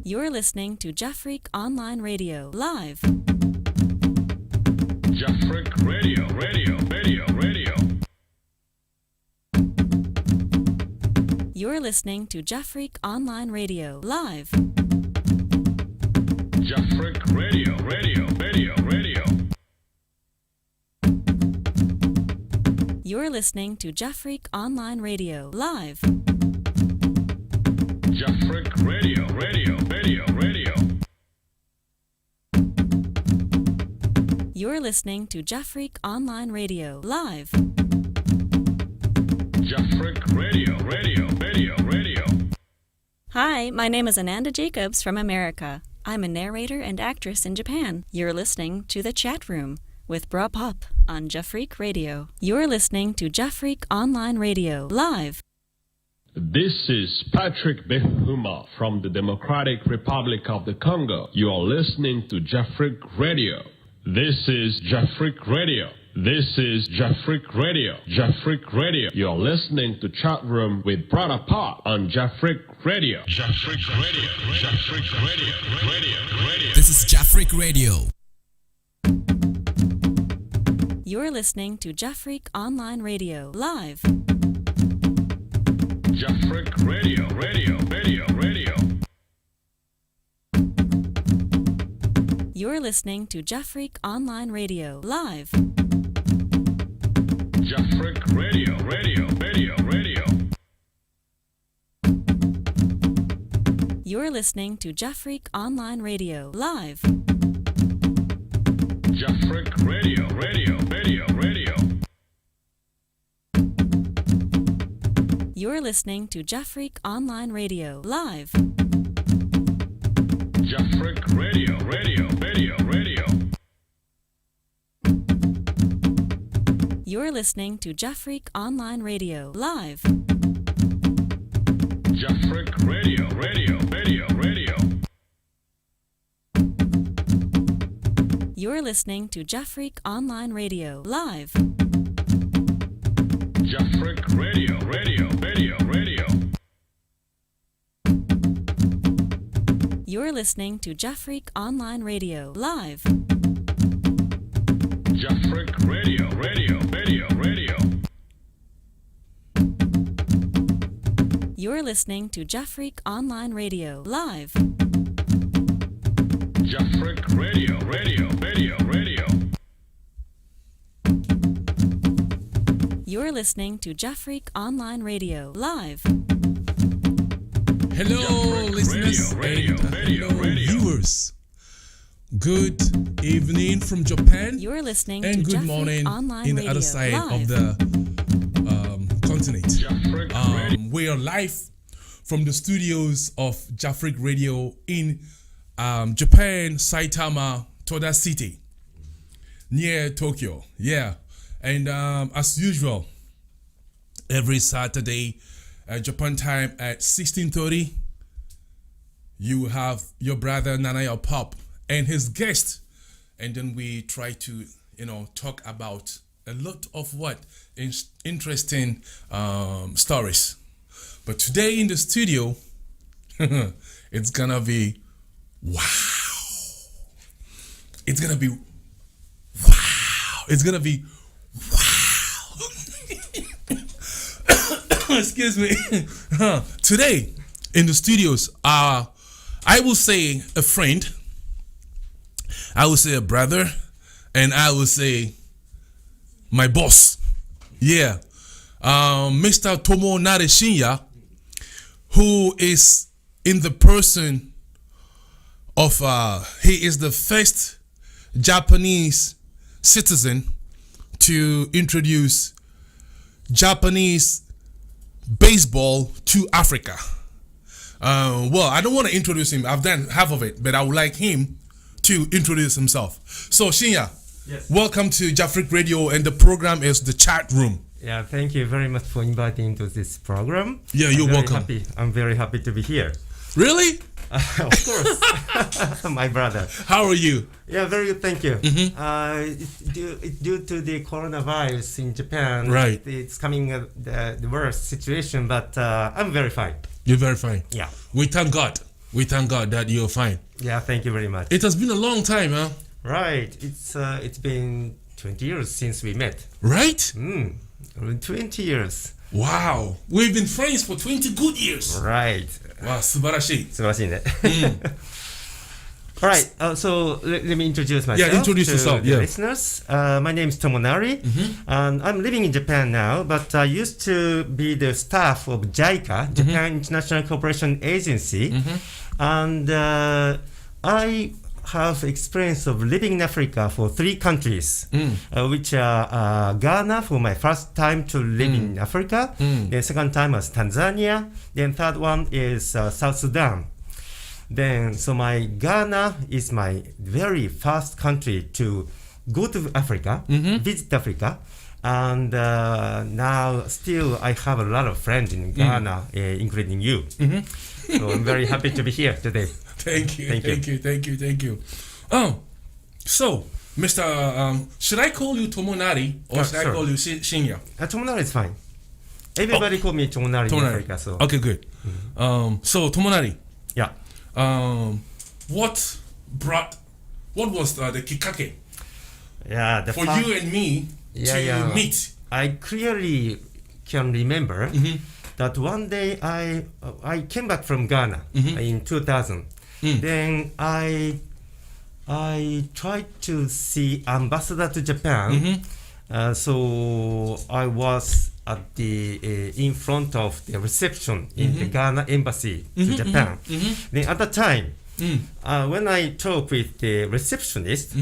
You're listening to Jeffreak Online Radio live. Jeffreak Radio. You're listening to Jeffreak Online Radio live. Jeffreak Radio. You're listening to Jeffreak Online Radio live. Jeffreak Radio. You're listening to Jeffreak Online Radio live. Jeffreak Radio. Hi, my name is Ananda Jacobs from America. I'm a narrator and actress in Japan. You're listening to The Chat Room with Bra Pop on Jeffreak Radio. You're listening to Jeffreak Online Radio live. This is Patrick Behuma from the Democratic Republic of the Congo. You are listening to Jeffreak Radio. This is Jeffreak Radio. Jeffreak Radio. You are listening to Chat Room with Brother Pop on Jeffreak Radio. This is Jeffreak Radio. You're listening to Jeffreak Online Radio live. Jeffreak Radio. You're listening to Jeffreak Online Radio live. Jeffreak Radio. You're listening to Jeffreak Online Radio live. Jeffreak Radio. You're listening to Jeffreak Online Radio live. Jeffreak Radio. You're listening to Jeffreak Online Radio live. Jeffreak Radio. You're listening to Jeffreak Online Radio live. Jeffreak Radio. You're listening to Jeffreak Online Radio live. Jeffreak Radio. You're listening to Jeffreak Online Radio live. Jeffreak Radio. You're listening to Jeffreak Online Radio live. Hello, Jeffreak listeners Radio. and hello, viewers. Good evening from Japan You're listening and to good Jeffreak morning Online in the Radio other side live. of the continent. Jeffreak Radio. We are live from the studios of Jeffreak Radio in Japan, Saitama, Toda City, near Tokyo. Yeah, and as usual, every Saturday, Japan time at 16:30, you have your brother Nanaya Pop and his guest, and then we try to talk about a lot of interesting stories. But today in the studio, it's gonna be wow. It's gonna be wow. Excuse me. Today in the studios, I will say a friend, I will say a brother, and I will say my boss. Yeah. Mr. Tomonare Shinya, who is in the person of he is the first Japanese citizen to introduce Japanese baseball to Africa. Well, I don't want to introduce him. I've done half of it, but I would like him to introduce himself. So Shinya, Yes. welcome to Jeffreak Radio, and the program is The Chat Room. Yeah, thank you very much for inviting to this program. Yeah, you're welcome. I'm very happy to be here. Really? Of course, my brother. How are you? Yeah, very good. Thank you. Mm-hmm. It's due to the coronavirus in Japan. Right. It's coming the worst situation, but I'm very fine. You're very fine. Yeah. We thank God. We thank God that you're fine. Yeah, thank you very much. It has been a long time, huh? Right. It's been 20 years since we met. Right? 20 years. Wow. We've been friends for 20 good years. Right. Wow, 素晴らしい. 素晴らしいね. All right. So let me introduce myself. Yeah, introduce to yourself. the Yeah. listeners. My name is Tomonari, and I'm living in Japan now. But I used to be the staff of JICA, Japan International Cooperation Agency, and I have experience of living in Africa for 3 countries, which are Ghana for my first time to live in Africa. The second time was Tanzania. Then third one is South Sudan. Then, so my Ghana is my very first country to go to Africa, visit Africa, and now still I have a lot of friends in Ghana, including you. So I'm very happy to be here today. Thank you. Oh, so, Mr. Should I call you Tomonari or should sure. I call you Shinya? Tomonari is fine. Everybody call me Tomonari in Africa. So. Okay, good. So, Tomonari. Yeah. What was the kikake Yeah. for you and me to meet? I clearly can remember that one day I came back from Ghana in 2000. Then I tried to see ambassador to Japan. So I was at the in front of the reception in the Ghana embassy to Japan. Then at the time, when I talked with the receptionist,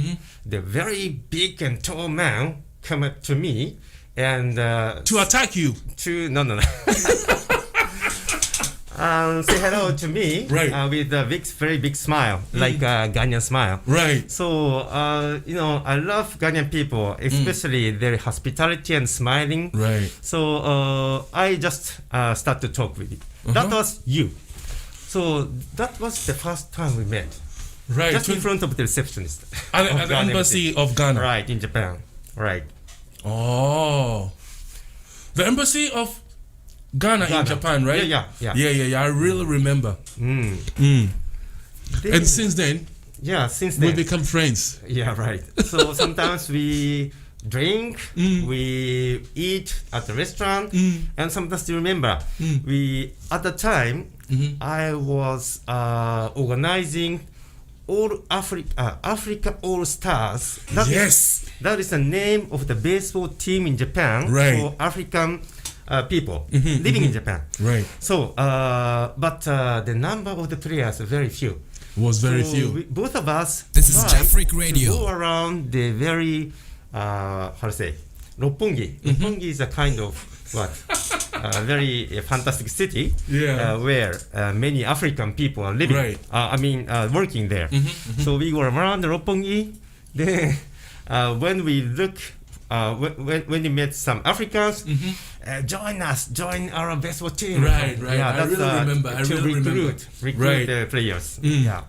the very big and tall man came up to me and To attack you. no. Say hello to me Right. with a very big smile, like a Ghanaian smile. Right. So, I love Ghanaian people, especially their hospitality and smiling. Right. So, I just start to talk with you. That was you. So, that was the first time we met. Right. Just in front of the receptionist. At of the Ghana embassy of Ghana. Right, in Japan. Right. Oh. The embassy of Ghana in Japan, right? Yeah. I really remember. And since then, Since we then. become friends. Yeah, right. So sometimes we drink, we eat at the restaurant, and sometimes you remember, we at the time I was organizing All Africa All Stars. That is the name of the baseball team in Japan for African people living in Japan. Right. So, but the number of the players are very few. Was very few. Both of us. This is Jeffrick Radio. To go around the very, how to say, Roppongi. Roppongi is a kind of very fantastic city where many African people are living. Right. Working there. So we go around the Roppongi. Then when we look. When we met some Africans, join our baseball team. Right. Yeah, I really remember. Recruit the players. Yeah.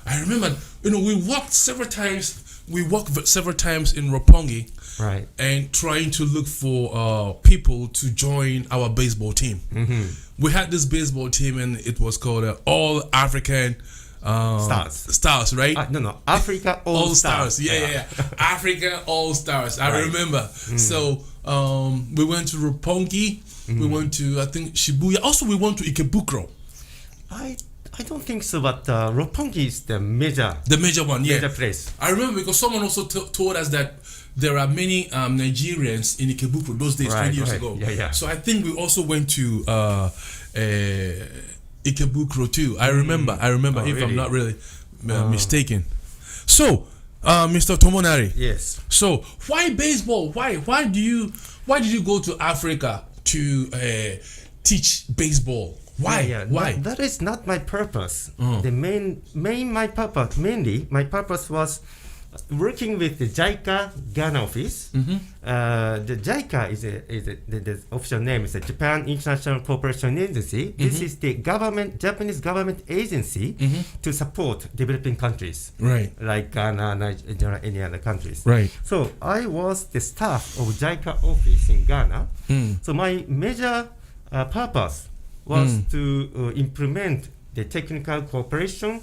I remember. We walked several times. We walked several times in Roppongi. Right. And trying to look for people to join our baseball team. We had this baseball team, and it was called All African. Stars, right? No. Africa All Stars. Yeah. Africa All Stars. I remember. So we went to Roppongi. We went to, I think, Shibuya. Also, we went to Ikebukuro. I don't think so, but Roppongi is the major one. Yeah. Major place. I remember because someone also told us that there are many Nigerians in Ikebukuro those days, 20 years ago. Yeah. So I think we also went to Ikebukuro too. I remember if really? I'm not really mistaken. So, Mr. Tomonari. Yes. So, why baseball? Why did you go to Africa to teach baseball? Why? Why? That is not my purpose. The mainly my purpose was working with the JICA Ghana office. The JICA is the official name is the Japan International Cooperation Agency. This is the Japanese government agency to support developing countries, right? Like Ghana, Nigeria, any other countries. Right. So I was the staff of JICA office in Ghana. So my major purpose was to implement the technical cooperation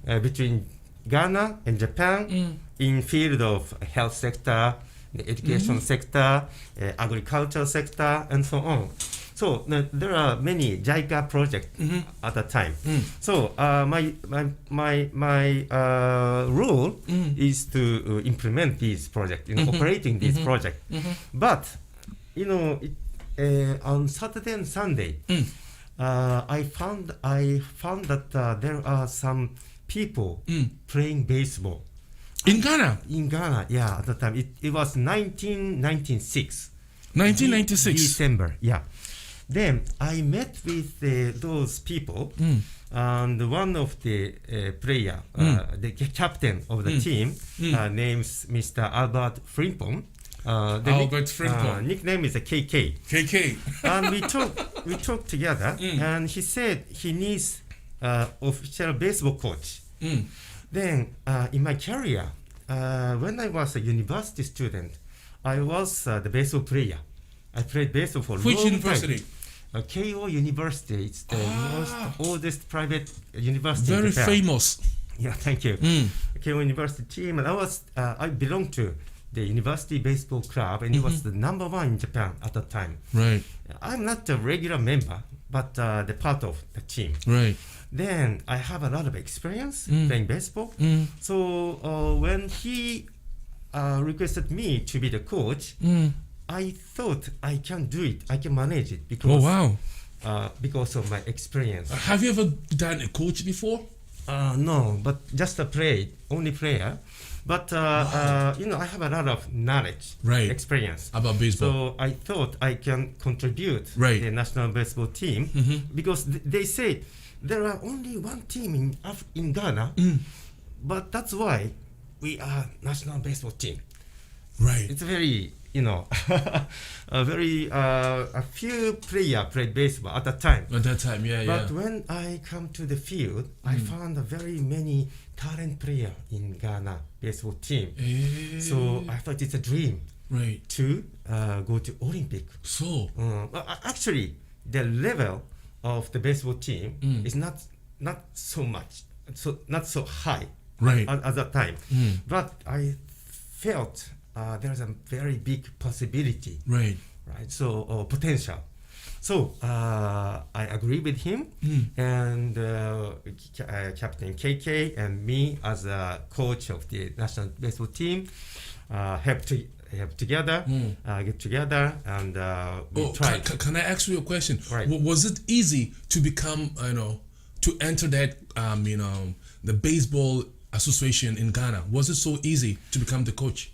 between Ghana and Japan in field of health sector, the education sector, agricultural sector, and so on. So there are many JICA projects at the time. So my role is to implement these projects, operating these projects. But on Saturday and Sunday, I found that there are some people playing baseball. In Ghana? In Ghana, yeah, at the time. It was 1996. 1996. December, yeah. Then I met with those people, and one of the player, the captain of the team, names Mr. Albert Frimpong. Albert Frimpong. Nickname is a KK. KK. And we talked together, and he said he needs official baseball coach. Then in my career, when I was a university student, I was the baseball player. I played baseball for a Which long university? time. Keio University. It's the most oldest private university Very in Japan. famous. Yeah, thank you. Keio University team, and I belonged to the university baseball club, and it was the number one in Japan at the time. Right. I'm not a regular member, but the part of the team. Right. Then I have a lot of experience playing baseball. So when he requested me to be the coach, I thought I can do it. I can manage it because because of my experience. Have you ever done a coach before? No, but just only player. But I have a lot of knowledge, experience about baseball. So I thought I can contribute the national baseball team because they say there are only one team in Ghana, but that's why we are national baseball team. Right. It's very a few players played baseball at that time. At that time, yeah. But when I come to the field, I found very many talent players in Ghana baseball team. So I thought it's a dream to go to Olympic. So actually, the level of the baseball team is not so much, not so high at that time. But I felt there's a very big possibility, right? So potential. So I agree with him, and Captain KK and me as a coach of the national baseball team get together, and we tried. Can I ask you a question? Right. Was it easy to become, to enter that, the baseball association in Ghana? Was it so easy to become the coach?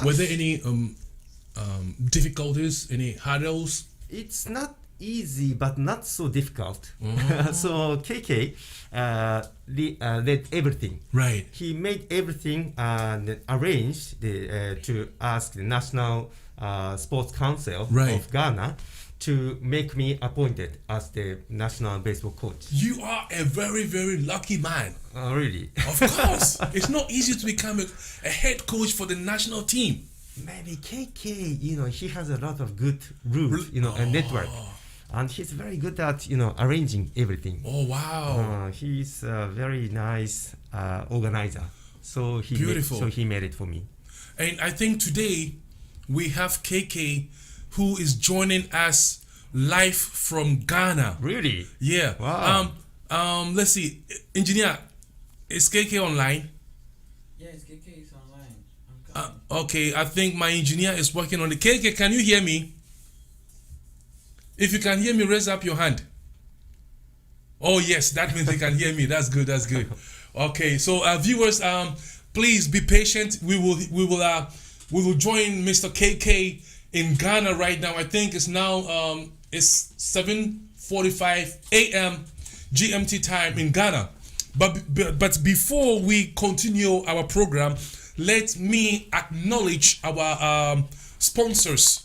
Were there any difficulties, any hurdles? It's not easy, but not so difficult. So KK did everything. Right. He made everything and arranged to ask the National Sports Council of Ghana to make me appointed as the national baseball coach. You are a very, very lucky man. Really? Of course. It's not easy to become a head coach for the national team. Maybe KK, he has a lot of good rules, and network. And he's very good at, arranging everything. Oh, wow. He's a very nice organizer. So he made it for me. And I think today we have KK who is joining us live from Ghana. Really? Yeah. Wow. Let's see. Engineer, is KK online? Yes, KK is online. Okay, I think my engineer is working on it. KK, can you hear me? If you can hear me, raise up your hand. Oh yes, that means they can hear me. That's good. That's good. Okay, so viewers, please be patient. We will join Mr. KK in Ghana right now. I think it's now it's 7:45 a.m. GMT time in Ghana. But before we continue our program, let me acknowledge our sponsors.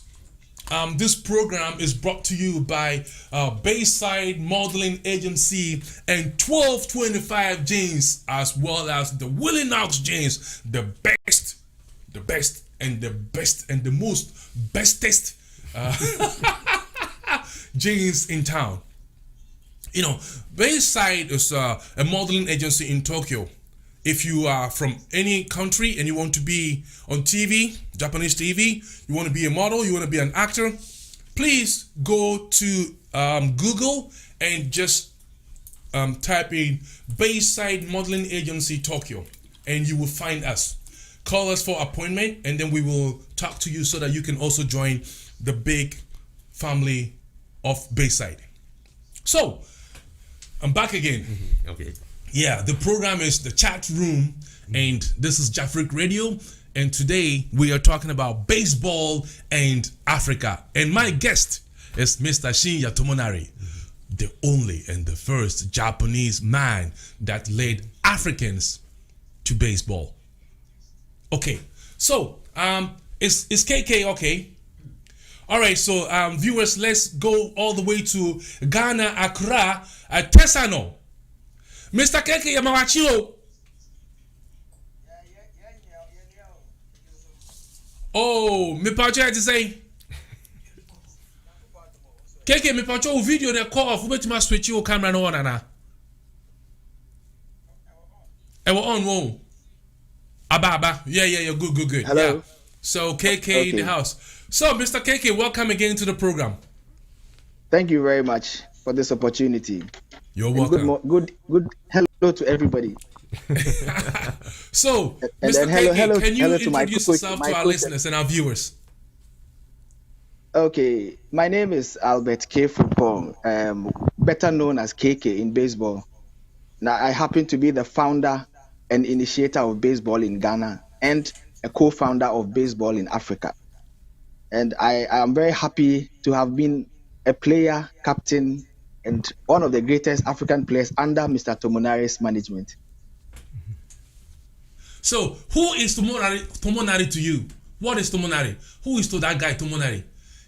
This program is brought to you by Bayside Modeling Agency and 1225 Jeans, as well as the Willie Knox Jeans, the best and the most bestest jeans in town. You know, Bayside is a modeling agency in Tokyo. If you are from any country and you want to be on TV, Japanese TV, you want to be a model, you want to be an actor, please go to Google and just type in Bayside Modeling Agency Tokyo, and you will find us. Call us for appointment, and then we will talk to you so that you can also join the big family of Bayside. So, I'm back again. Okay. Yeah, the program is the chat room, and this is Jafric Radio. And today we are talking about baseball and Africa. And my guest is Mr. Shinya Tomonari, the only and the first Japanese man that led Africans to baseball. Okay, so is KK okay? All right, so viewers, let's go all the way to Ghana, Accra, Tesano. Mr. KK Yamawachio. Oh, me pacho had to say. KK, me pacho video the call off. Wait, my switch your camera no on na. And we're on. Whoa. Ababa. Yeah. Good. Hello. Yeah. So KK in the house. So Mr. KK, welcome again to the program. Thank you very much for this opportunity. You're And welcome. good hello to everybody. So, And Mr. then KK, can you hello to my introduce coach- yourself my to our coach- listeners and our viewers? Okay, my name is Albert K. Fupong, better known as KK in baseball. Now, I happen to be the founder and initiator of baseball in Ghana and a co-founder of baseball in Africa. And I am very happy to have been a player, captain, and one of the greatest African players under Mr. Tomonari's management. So, who is Tomonari to you? What is Tomonari? Who is to that guy Tomonari?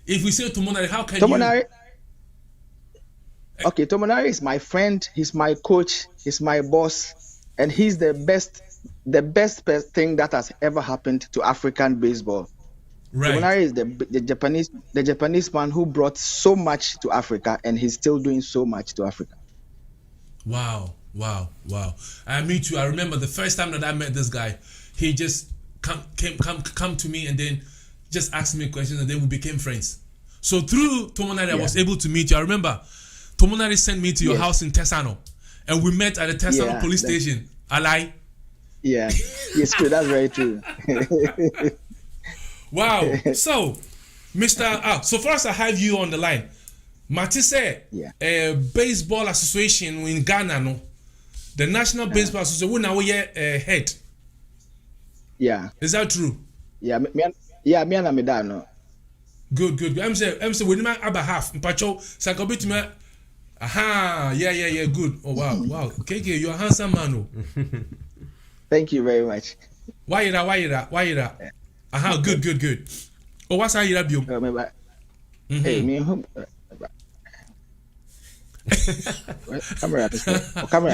If we say Tomonari, how can Tomonari. Okay, Tomonari is my friend. He's my coach. He's my boss, and he's the best thing that has ever happened to African baseball. you? Right. Tomonari is the Japanese man who brought so much to Africa, and he's still doing so much to Africa. Wow. Me too. I remember the first time that I met this guy, he just come to me and then just asked me questions, and then we became friends. So through Tomonari, I was able to meet you. I remember Tomonari sent me to your house in Tesano, and we met at the Tesano police station. Alai. Yeah, it's true. That's very true. Wow. So, Mr. So first I have you on the line. Matisse, baseball association in Ghana, no? The National Baseball Association, we now head. Yeah. Is that true? Yeah, me and Amidano. Good. I'm saying we need about half. Mpacho, sakobit me. Aha, yeah, good. Oh wow. KK, you're a handsome man. Oh. Thank you very much. Why you that? Aha, good. Oh, what's how you that biom? Hey, me home. Camera.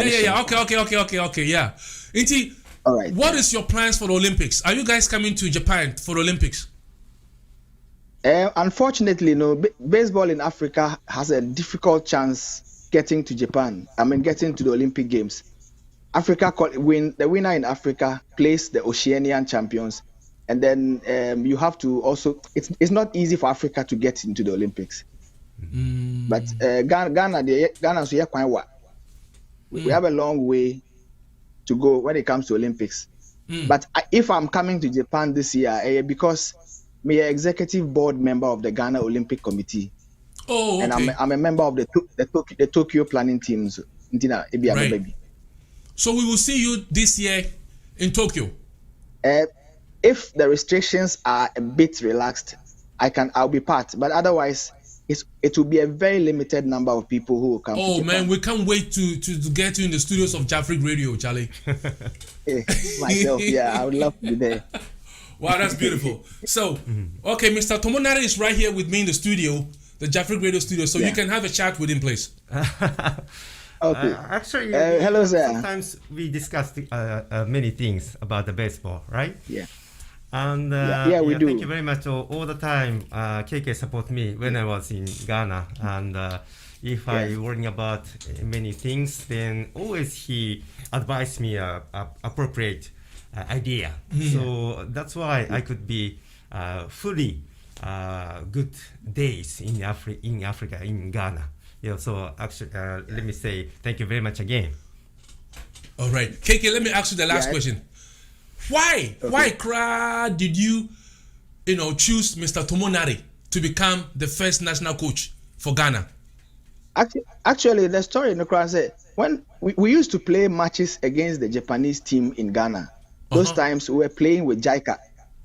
Yeah. Okay. Yeah. Inti, all right. What is your plans for the Olympics? Are you guys coming to Japan for the Olympics? Unfortunately, no. Baseball in Africa has a difficult chance getting to Japan. Getting to the Olympic Games. The winner in Africa plays the Oceanian champions, and then you have to also. It's not easy for Africa to get into the Olympics. But Ghana, so quite what we have a long way to go when it comes to Olympics. But if I'm coming to Japan this year, because me an executive board member of the Ghana Olympic Committee, and I'm a member of the Tokyo planning teams. Right. So we will see you this year in Tokyo. If the restrictions are a bit relaxed, I'll be part. But otherwise, it will be a very limited number of people who will come. Oh man, we can't wait to get you in the studios of Jafric Radio, Charlie. Myself, I would love to be there. Wow, that's beautiful. So, okay, Mr. Tomonari is right here with me in the studio, the Jafric Radio studio, so you can have a chat with him, please. Okay. Actually, hello, sir. Sometimes we discussed many things about the baseball, right? Yeah. And we do. Thank you very much. All the time, KK support me when I was in Ghana, and if I worrying about many things, then always he advised me appropriate idea. So that's why I could be fully good days in Africa, in Ghana. So actually, let me say thank you very much again. All right, KK. Let me ask you the last question. Why did you choose Mr. Tomonari to become the first national coach for Ghana? Actually, the story in the crowd said when we used to play matches against the Japanese team in Ghana. Those times we were playing with JICA.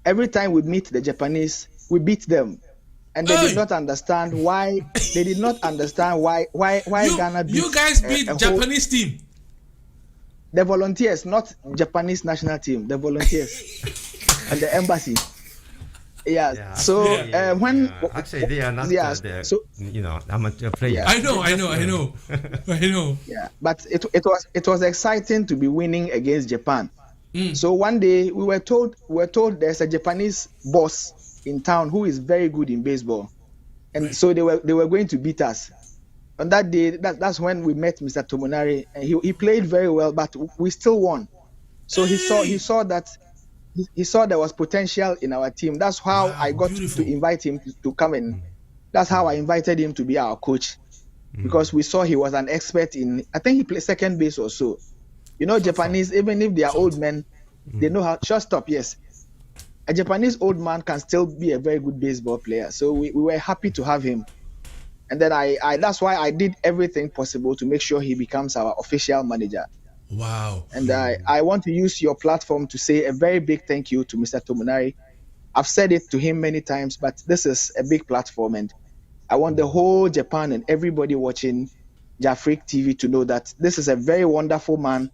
Every time we meet the Japanese, we beat them, and they did not understand why. They did not understand why Ghana beat. You guys beat Japanese team. The volunteers, not Japanese national team. The volunteers and the embassy. Yeah. So when actually they are not amateur players. Yeah. I know. Yeah, but it was exciting to be winning against Japan. So one day we were told there's a Japanese boss in town who is very good in baseball, and so they were going to beat us. On that day, that's when we met Mr. Tomonari, and he played very well, but we still won. So he saw that he saw there was potential in our team. That's how I got to invite him to come in. That's how I invited him to be our coach, because we saw he was an expert in. I think he played second base or so. Japanese, even if they are old men, they know how. Shortstop, yes. A Japanese old man can still be a very good baseball player. So we were happy to have him. And then I that's why I did everything possible to make sure he becomes our official manager. Wow. And I want to use your platform to say a very big thank you to Mr. Tomonari. I've said it to him many times, but this is a big platform, and I want the whole Japan and everybody watching Jafric TV to know that this is a very wonderful man.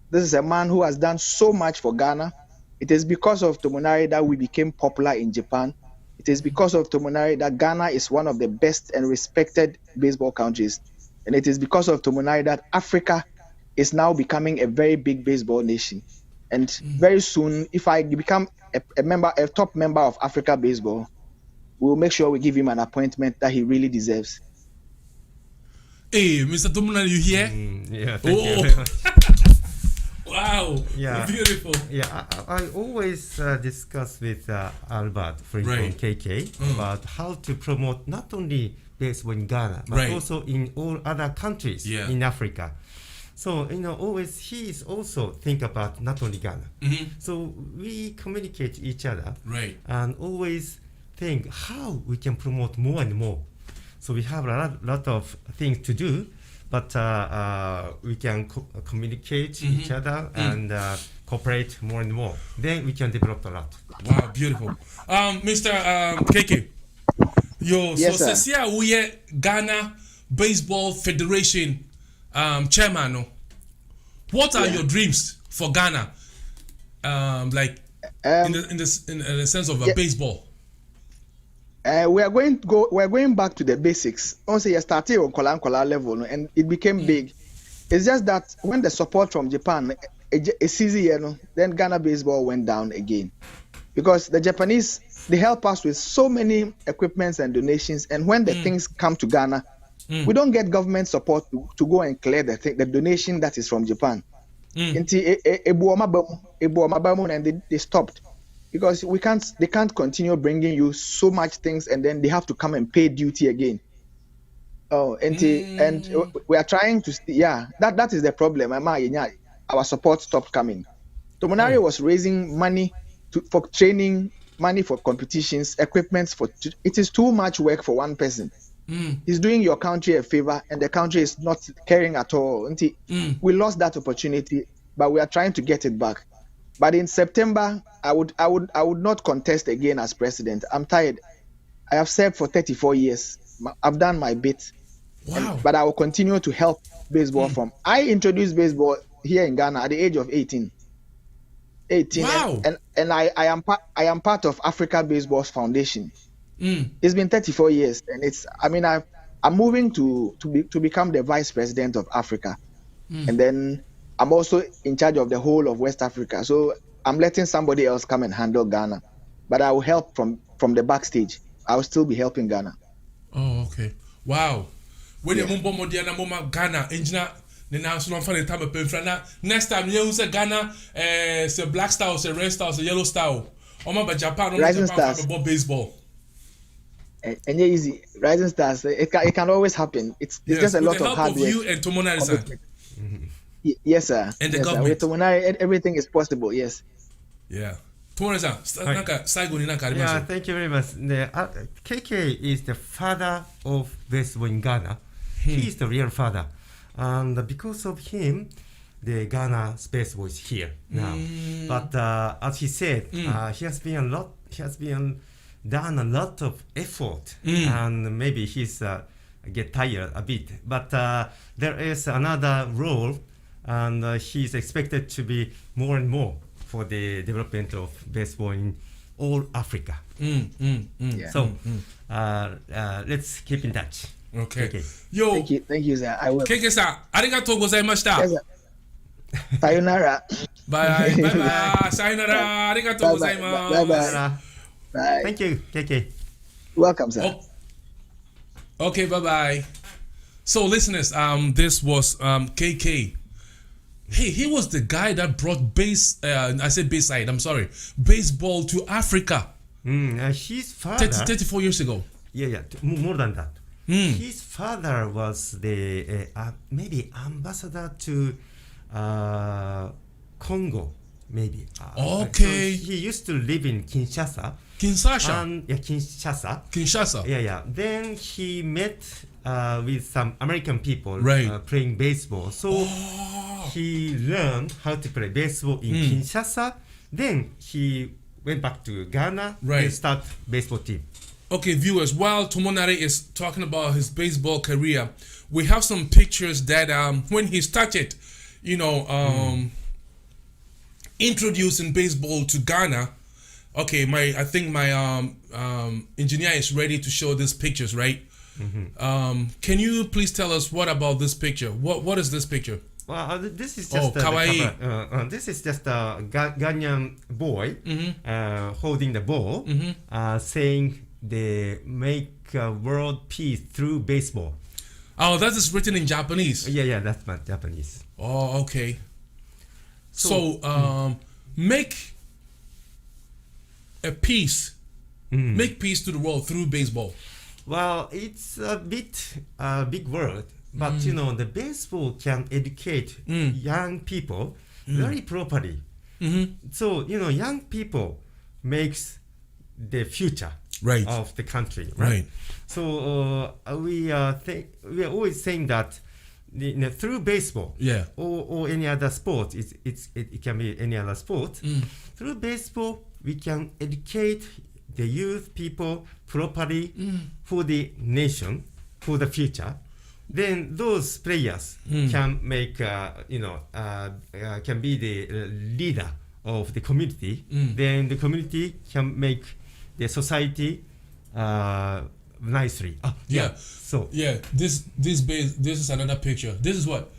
This is a man who has done so much for Ghana. It is because of Tomonari that we became popular in Japan. It is because of Tomonari that Ghana is one of the best and respected baseball countries. And it is because of Tomonari that Africa is now becoming a very big baseball nation. And very soon, if I become a top member of Africa Baseball, we'll make sure we give him an appointment that he really deserves. Hey, Mr. Tomonari, you here? Yeah, thank you very much. Wow, beautiful. Yeah, I always discuss with Albert from KK about how to promote not only baseball in Ghana, but also in all other countries in Africa. So, always he is also think about not only Ghana. So we communicate each other and always think how we can promote more and more. So we have a lot of things to do, but we can communicate each other and cooperate more and more. Then we can develop a lot. Wow, beautiful. Mr. KK, so we are Ghana Baseball Federation chairman. What are your dreams for Ghana? In the sense of baseball. We are going back to the basics. Also, you started on Kola level, and it became big. It's just that when the support from Japan, a season, then Ghana baseball went down again, because the Japanese, they help us with so many equipments and donations, and when the things come to Ghana, we don't get government support to go and clear the donation that is from Japan. And they stopped. Because they can't continue bringing you so much things, and then they have to come and pay duty again. And we are trying to, that is the problem. Our support stopped coming. Tomonari was raising money for training, money for competitions, equipment it is too much work for one person. He's doing your country a favor, and the country is not caring at all. We lost that opportunity, but we are trying to get it back. But in September, I would not contest again as president. I'm tired. I have served for 34 years. I've done my bit. Wow. But I will continue to help baseball I introduced baseball here in Ghana at the age of 18. Wow. And I am part of Africa Baseball's foundation. It's been 34 years, and I'm moving to become the vice president of Africa. And then I'm also in charge of the whole of West Africa. So I'm letting somebody else come and handle Ghana. But I will help from the backstage. I will still be helping Ghana. Oh, okay. Wow. when Yeah. you mumbo modiana moma Ghana engineer the national fan time a next time you say Ghana say black style, say red style, say yellow style. Oma ba Japan, Rising Japan Stars. about baseball. And yeah, easy. Rising Stars. It can always happen. It's Yes, just a with lot the of help hard of work. you and Tomonari-san. commitment. Yes, sir. And the yes, sir. government. With Tomonari, everything is possible. Yes. Yeah. Tomonari-san, nanka saigo ni nanka Yeah, arimasu? thank you very much. KK is the father of baseball in Ghana. He is the real father, and because of him, the Ghana baseball is here now. But as he said, he has been done a lot of effort, and maybe he's get tired a bit. But there is another role, and he's expected to be more and more for the development of baseball in all Africa. Yeah. So let's keep in touch. Okay. Okay. Yo, Thank you, sir. I will. Keke-san, arigatou gozaimashita. Yes, sir. Sayonara. Bye bye. Sayonara. Arigatou Bye-bye. gozaimasu. Bye-bye. Bye. Thank you, KK. Welcome, sir. Okay, bye bye. So, listeners, this was KK. Hey, he was the guy that brought baseball to Africa His father. 34 years ago. Yeah, more than that. Hmm. His father was the maybe ambassador to Congo, maybe. Okay. So he used to live in Kinshasa. Kinshasa. Kinshasa. Kinshasa. Yeah. Then he met with some American people Right. playing baseball. So he learned how to play baseball in Kinshasa. Then he went back to Ghana Right. and start baseball team. Okay, viewers, while Tomonari is talking about his baseball career, we have some pictures that when he started, introducing baseball to Ghana. Okay, I think my engineer is ready to show these pictures, right? Can you please tell us what about this picture? What is this picture? Well, this is just kawaii. This is just a Ghanaian boy holding the ball, saying they make world peace through baseball. Oh, that is written in Japanese. Yeah, that's my Japanese. Oh, okay. So, make a peace, make peace to the world through baseball. Well, it's a bit big word, but the baseball can educate young people very properly. So young people makes the future Right. of the country, Right. right? So we are always saying that through baseball, Yeah. or any other sport, it can be any other sport. Through baseball, we can educate the youth people properly for the nation, for the future. Then those players can make, can be the leader of the community. Then the community can make the society nicely. Yeah. So Yeah, this is another picture. This is what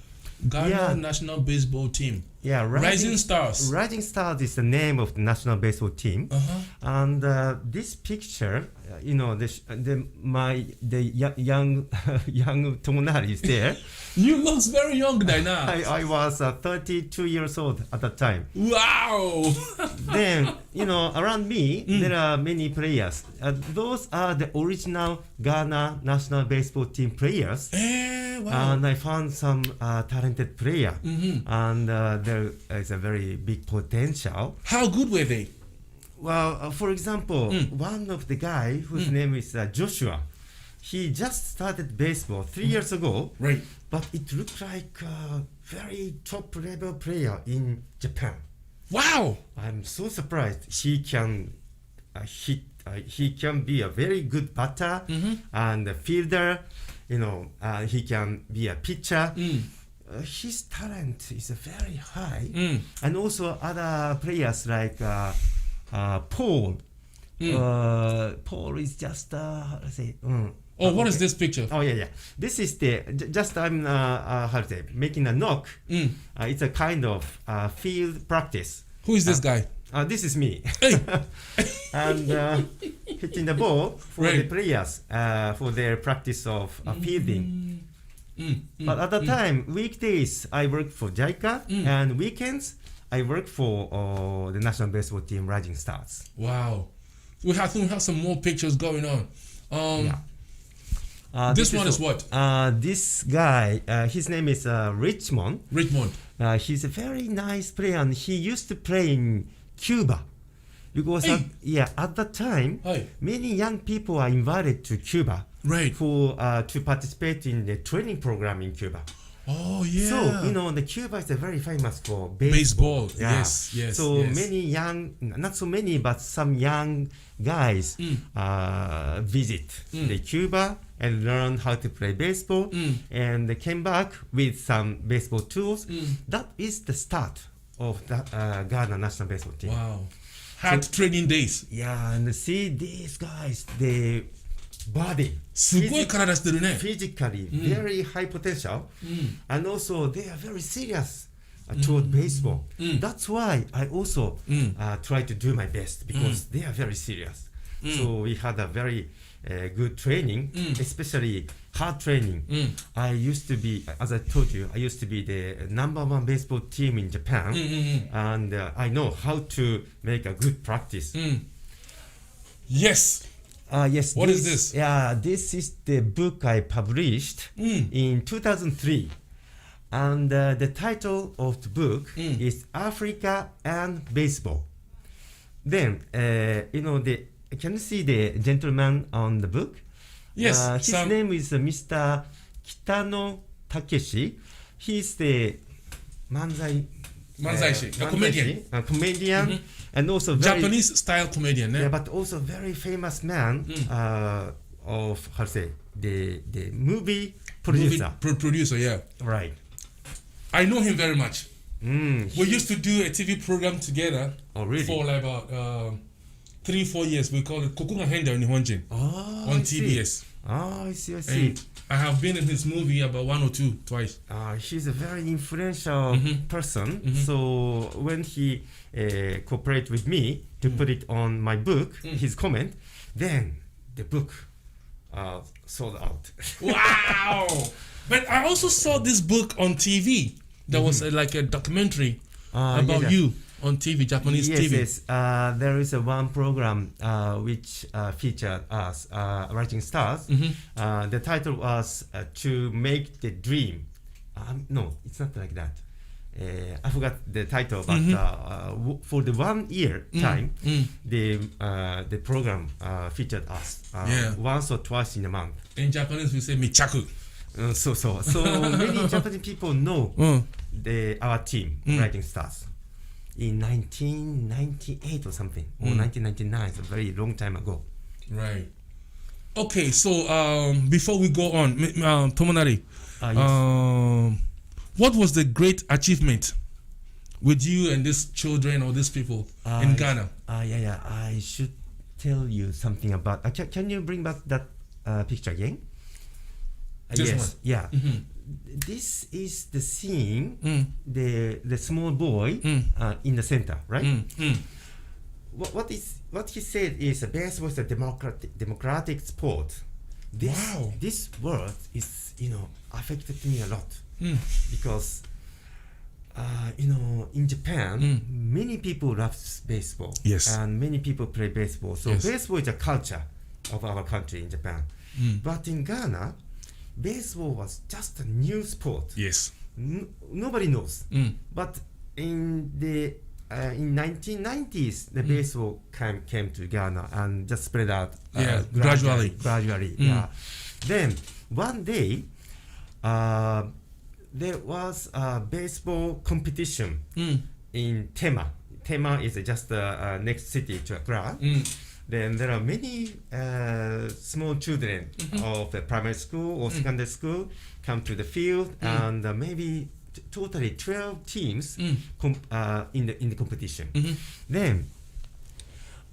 Ghana Yeah. national baseball team. yeah, Rising Stars. Rising Stars is the name of the national baseball team, and this picture, the young young Tomonari is there. You look very young, Dina. I was 32 years old at that time. Wow. Then around me there are many players. Those are the original Ghana national baseball team players. Wow. And I found some talented player, and there is a very big potential. How good were they? Well, for example, one of the guy whose name is Joshua, he just started baseball 3 years ago, Right. but it looked like a very top level player in Japan. Wow. I'm so surprised. He can hit. He can be a very good batter and a fielder. He can be a pitcher. His talent is very high, and also other players like Paul. Paul is just let's say. Oh, what is this picture? Oh yeah. This is the just I'm how to say making a knock. It's a kind of field practice. Who is this guy? This is me. Hey. And hitting the ball for the Right. players for their practice of fielding. But at the time, weekdays I work for JICA, and weekends I work for the national baseball team Rising Stars. Wow. We have some more pictures going on. This one is what? This guy, his name is Richmond. Richmond. He's a very nice player, and he used to play in Cuba. Because at that time, many young people are invited to Cuba to participate in the training program in Cuba. Oh yeah. So the Cuba is very famous for baseball. Yes. So many young, not so many, but some young guys visit the Cuba and learn how to play baseball, and they came back with some baseball tools. That is the start of the Ghana national baseball team. Wow. Hard training days. Yeah, and see these guys, they body すごい体してるね。 physically very high potential, and also they are very serious toward baseball. That's why I also try to do my best, because they are very serious. So we had a very good training, especially hard training. I used to be, as I told you, I used to be the #1 baseball team in Japan, and I know how to make a good practice. Yes. Yes. What is this? Yeah, this is the book I published in 2003. And the title of the book is Africa and Baseball. Then, can you see the gentleman on the book? Yes. His name is Mr. Kitano Takeshi. He's the Manzaishi, a comedian. A comedian, and also very Japanese style comedian. yeah, but also very famous man of how to say the movie producer. Producer, yeah. Right. I know him very much. We He- used to do a TV program together Oh, really? for like about 3-4 years. We call it Kokuga Henda Nihonjin Oh, on I see. TBS. Oh, I see. I see. And I have been in his movie about 1 or 2 twice. He's a very influential person. So when he cooperated with me to put it on my book, his comment, then the book sold out. Wow! But I also saw this book on TV. There was like a documentary about yeah. you on TV, Japanese Yes, TV. yes. There is one program which featured us, Rising Stars. The title was To Make the Dream. No, it's not like that. I forgot the title, but for the 1 year time, the program featured us once or twice in a month. In Japanese, we say michaku. So many Japanese people know our team, Rising Stars. In 1998 or something, or 1999, it's a very long time ago. Right. Okay, so before we go on, Tomonari, Yes. what was the great achievement with you and these children or these people in Ghana? Yeah. I should tell you something about. Can you bring back that picture again? This yes. one? Yeah. This is the scene. The small boy in the center, right? What he said is baseball is a democratic sport. This word is affected me a lot because in Japan many people love baseball. Yes. And many people play baseball. So Yes. baseball is a culture of our country in Japan. But in Ghana, baseball was just a new sport. Yes. Nobody knows. But in the in 1990s, the baseball came to Ghana and just spread out gradually. Yeah. Then one day, there was a baseball competition in Tema. Tema is just the next city to Accra. Then there are many small children of the primary school or secondary school come to the field, and maybe totally 12 teams in the competition. Then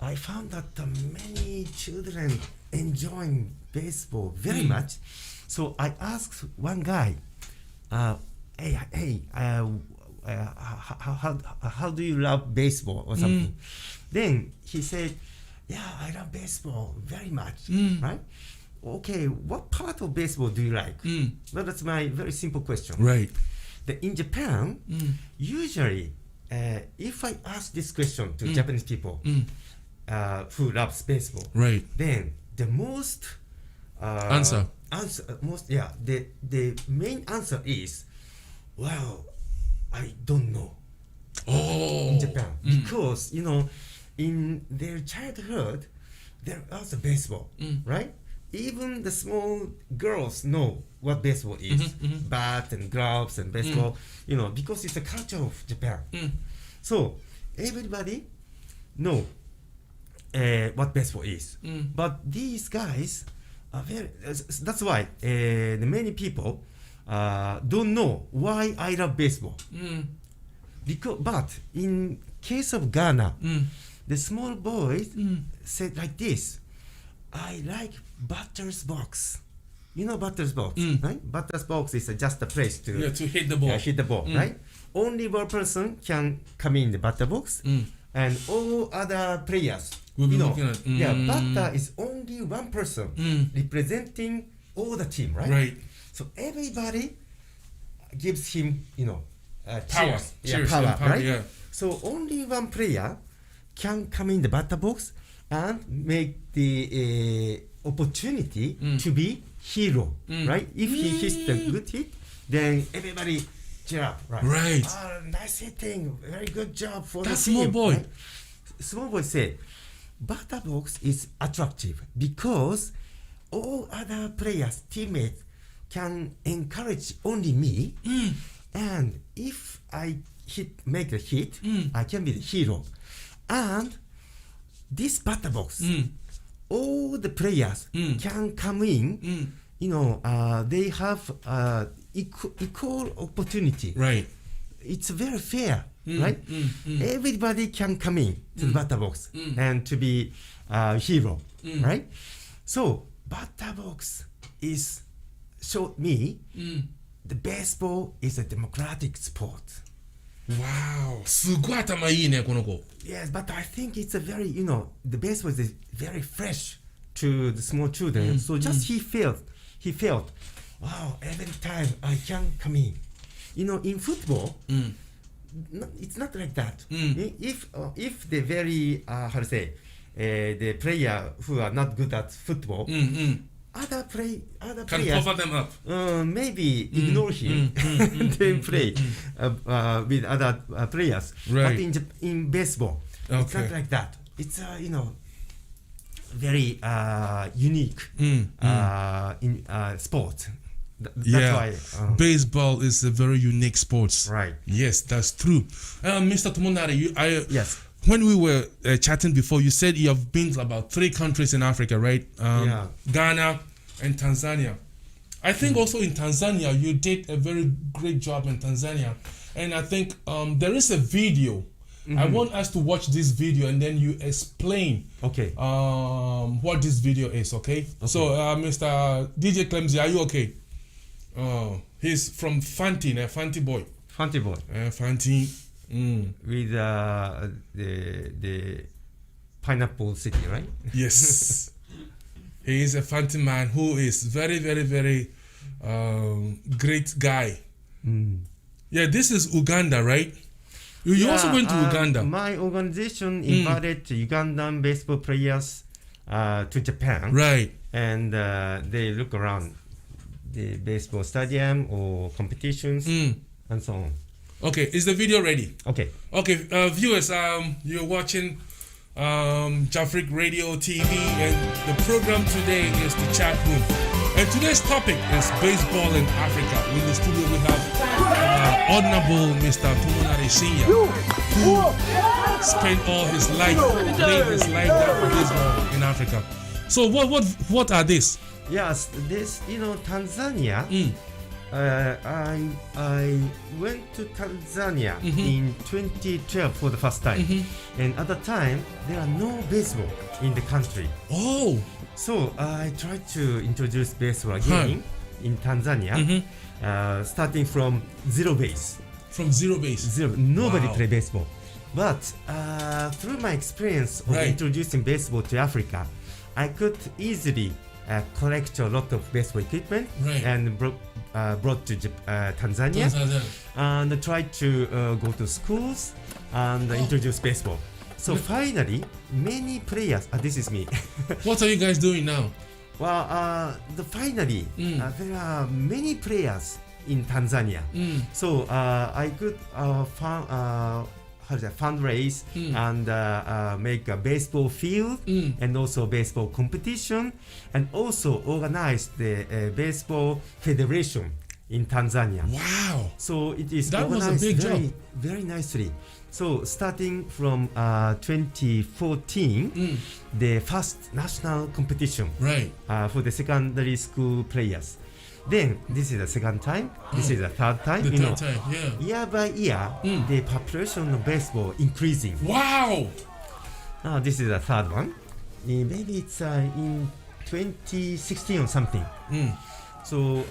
I found that many children enjoying baseball very much. So I asked one guy, hey, how do you love baseball or something? Then he said, yeah, I love baseball very much, right? okay, what part of baseball do you like? Well, that's my very simple question. Right. In Japan, usually, if I ask this question to Japanese people who loves baseball, Right. then the most Answer. the main answer is, well, I don't know in Oh. Japan because in their childhood there was a baseball, right? Even the small girls know what baseball is, bat and gloves and baseball, because it's a culture of Japan. So everybody know what baseball is. But these guys are very. That's why the many people don't know why I love baseball. But in case of Ghana, the small boys said like this: I like batter's box. You know batter's box, right? Batter's box is just a place to hit the ball. hit the ball, right? Only one person can come in the batter box, and all other players We'll be looking at. batter is only one person representing all the team, right? Right. So everybody gives him, Power. cheers. Power, right? yeah. So only one player can come in the batter box and make the opportunity to be hero, right? If he hits the good hit, then everybody cheer up, right? Right. Oh, nice hitting, very good job for That the small team. boy. Right? Small boy said, batter box is attractive because all other players, teammates, can encourage only me, and if I make a hit, I can be the hero. And this batter box, all the players can come in. They have equal opportunity. Right. It's very fair, right? Everybody can come in to the batter box and to be a hero, right? So batter box is showed me the baseball is a democratic sport. Wow. すごい頭いいね、この子。 Yes, but I think it's a very, the baseball is very fresh to the small children. So just he felt, wow, every time I can come in. In football, it's not like that. If the very, the player who are not good at football, other Can players cover them up. maybe ignore him then play with other players. Right. But in baseball, it's Okay. not like that. It's very unique in sport. That's why. Baseball is a very unique sport. Right. Yes, that's true. Mr. Tomonari, Yes. when we were chatting before, you said you have been to about 3 countries in Africa, right? Yeah. Ghana and Tanzania. I think also in Tanzania, you did a very great job in Tanzania. And I think there is a video. I want us to watch this video and then you explain Okay. what this video is, okay? So, Mr. DJ Clemsy, are you okay? He's from Fanti, Fanti boy. Fanti boy Fanti. with the pineapple city, right? Yes. He is a Fanti man who is very, very, very great guy. Yeah, this is Uganda, right? You also went to Uganda. My organization invited Ugandan baseball players to Japan. Right. And they look around the baseball stadium or competitions and so on. Okay, is the video ready? Okay. Okay, viewers, you're watching Jafric Radio TV, and the program today is the chat room. And today's topic is baseball in Africa. In the studio we have Honorable Mr. Tomonari Senior, who spent all his life, playing his life down for baseball in Africa. So what are these? Yes, this Tanzania. I went to Tanzania in 2012 for the first time, and at the time there are no baseball in the country. Oh, So I tried to introduce baseball again in Tanzania, starting from zero base. from zero base. Nobody Wow. play baseball. But through my experience of Right. introducing baseball to Africa, I could easily collect a lot of baseball equipment Right. and brought to Tanzania. And try to go to schools and introduce baseball. So finally, many players. This is me. What are you guys doing now? Well, finally, there are many players in Tanzania. So I could fundraise and make a baseball field and also baseball competition, and also organize the baseball federation in Tanzania. Wow. So it is That was a organized big very, job. very nicely. So starting from 2014, the first national competition Right. for the secondary school players. Then this is the second time. This is the third time. The you know, third time, yeah. year by year, the population of baseball increasing. Wow. Now this is the third one. Maybe it's in 2016 or something. So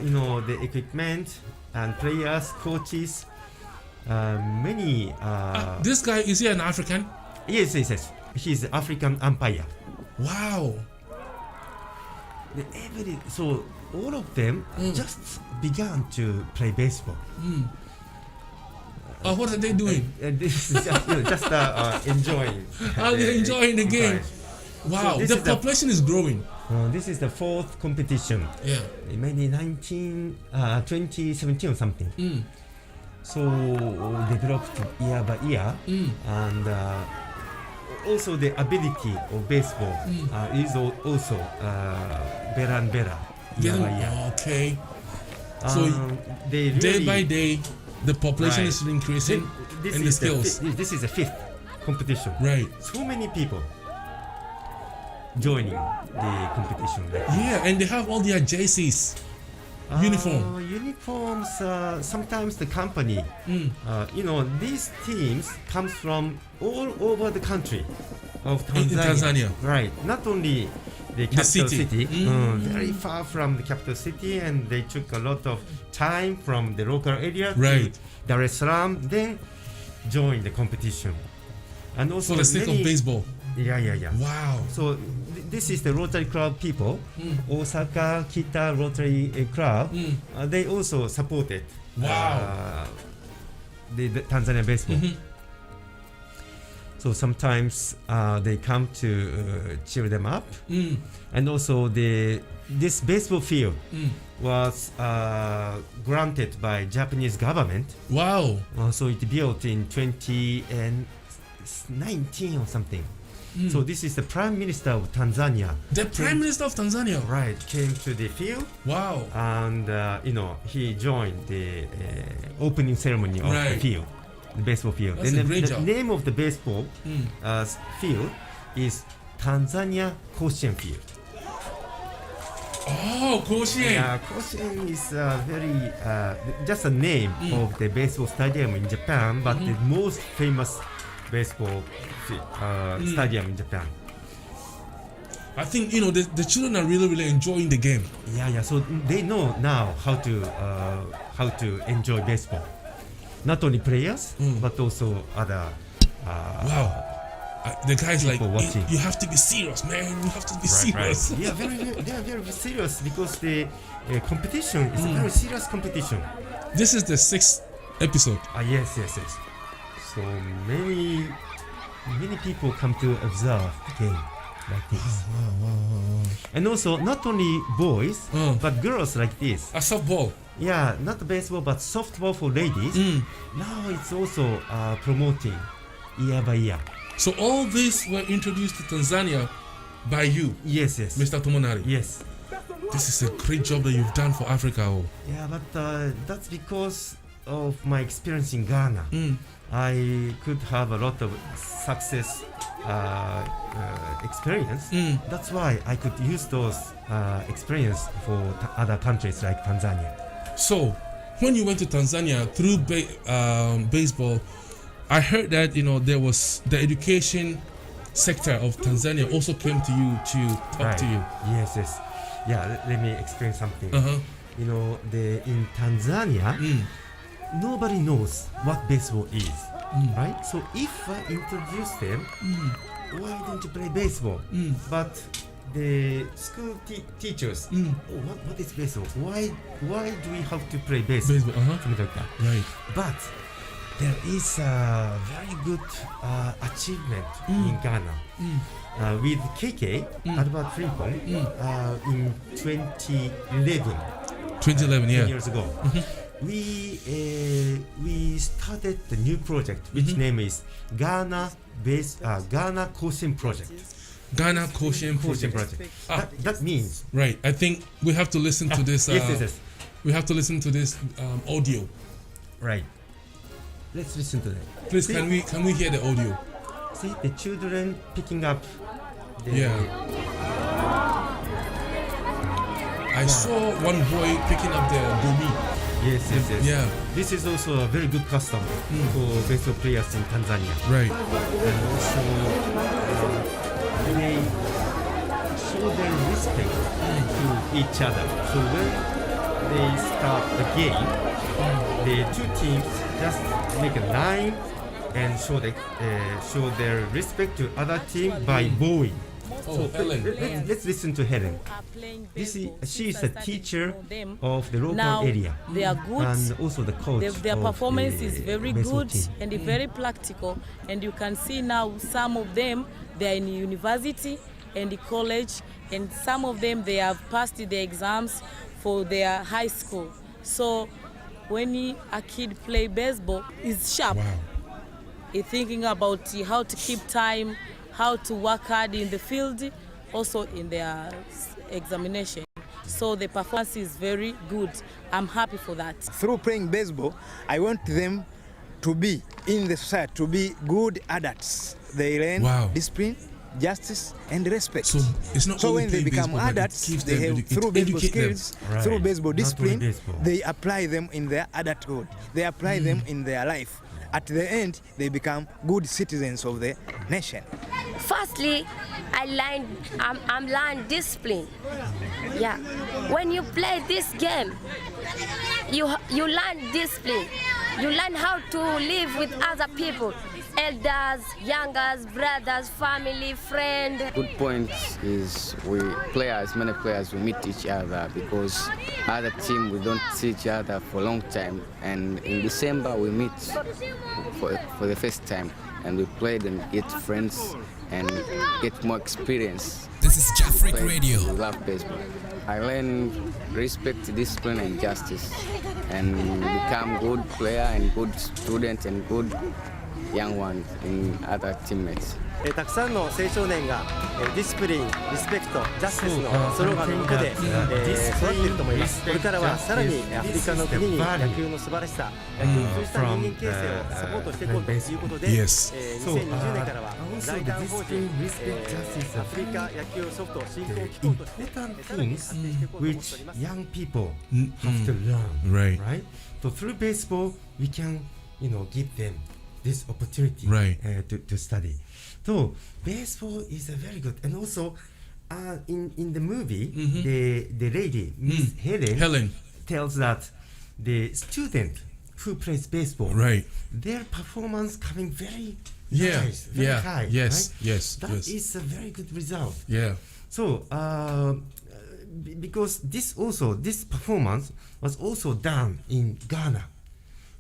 you know, the equipment and players, coaches, many. This guy, is he an African? Yes. He's African umpire. Wow. So all of them just began to play baseball. What are they doing? And this is just enjoying. They're enjoying the game. Right. Wow. this The is the- population is growing. This is the fourth competition. Yeah. Maybe 2017 or something. So developed year by year, and also the ability of baseball is also better and better year by year. Okay. So they day really, by day, the population Right. is increasing this and the is skills. this is the fifth competition. Right. So many people joining the competition. Like this. Yeah, and they have all their JCs. Uniform. Uniforms. Sometimes the company. You know, these teams comes from all over the country of In Tanzania. Tanzania. Right. Not only the capital city. very far from the capital city, and they took a lot of time from the local area Right. to Dar es Salaam, then join the competition. And also For the sake of many- baseball. Yeah. Wow. So this is the Rotary Club people, Osaka Kita Rotary Club. They also supported Wow. the Tanzania baseball. So sometimes they come to cheer them up, and also this baseball field was granted by Japanese government. Wow. So it built in 2019 or something. So this is the Prime Minister of Tanzania. The Prime Minister of Tanzania. Right, came to the field, Wow. and you know, he joined the opening ceremony of Right. the field, the baseball field. That's And a great the job. name of the baseball field is Tanzania Koshien Field. Oh, Koshien. Koshien is very just a name of the baseball stadium in Japan, but the most famous baseball stadium in Japan. I think the children are really enjoying the game. Yeah. So they know now how to enjoy baseball. Not only players, but also other. Wow. The guy's like, people watching. you have to be serious, man. You have to be serious. Yeah, they are very serious because the competition is a very serious competition. This is the 6th episode. Yes. So many people come to observe the game like this. And also not only boys, but girls like this. A softball. Yeah, not baseball but softball for ladies. Now it's also promoting year by year. So all these were introduced to Tanzania by you, Yes. Mr. Tomonari. Yes. This is a great job that you've done for Africa. Oh. Yeah, but that's because of my experience in Ghana. I could have a lot of success experience. That's why I could use those experience for other countries like Tanzania. So, when you went to Tanzania through baseball, I heard that there was the education sector of Tanzania also came to you to talk to you. Yes. Yeah, let me explain something. Uh-huh. In Tanzania, nobody knows what baseball is, right? So if I introduce them, why don't you play baseball? But the school teachers, oh, what is baseball? Why do we have to play baseball? Something like that. Right. But there is a very good achievement in Ghana with KK Albert Frimpong in 2011. 2011, 10 yeah. years ago. We started the new project, which name is Ghana Kosen Project. Ghana Kosen Kosen Project. Project. That means Right. I think we have to listen to this. yes. We have to listen to this audio. Right. Let's listen to that. Please, See, can we hear the audio? see the children picking up the Yeah. I saw one boy picking up the gomi. Yes. Yeah. This is also a very good custom for baseball players in Tanzania. Right. And also they show their respect to each other. So when they start the game, the two teams just make a line and show their respect to other team by bowing. Oh, Helen. Let's listen to Helen. She is a teacher of the local Now, area they are good. and also the coach. Their of performance the is very baseball good team. and very practical, and you can see now some of them they are in university and college, and some of them they have passed the exams for their high school. So when a kid play baseball, he's sharp. Wow. He's thinking about how to keep time, how to work hard in the field, also in their examination. So the performance is very good. I'm happy for that. Through playing baseball, I want them to be in the society, to be good adults. They learn Wow. discipline, justice, and respect. So it's not So only when they playing become baseball, but it adults, keeps they them have through baseball educate them. skills, Right. through baseball Not only discipline, baseball. they apply them in their adulthood. They apply them in their life. At the end, they become good citizens of the nation. Firstly, I'm learned discipline. Yeah. When you play this game, you learn discipline. You learn how to live with other people, elders, youngers, brothers, family, friend. Good point is many players, we meet each other because other team we don't see each other for a long time, and in December we meet for the first time and we played and get friends and get more experience. This is Jafric Radio. We love baseball. I learn respect, discipline and justice and become good player and good student and good young ones in other teammates. たくさんの青少年がディスプリン、リスペクト、ジャスティスのスローガンのもとで育っていると思います。これからはさらにアフリカの国に野球の素晴らしさ、野球を通じた人間形成をサポートしていこうということで、2020年からは大韓法人アフリカ野球ソフト振興機構としてさらに発展していこうと思っております。 Young people have to learn, right? So through baseball, we can, give them this opportunity to study. So baseball is a very good, and also in the movie, the lady Miss Helen tells that the student who plays baseball, their performance coming very nice, very high. Yes, right? yes, That is a very good result. Yeah. So because this performance was also done in Ghana.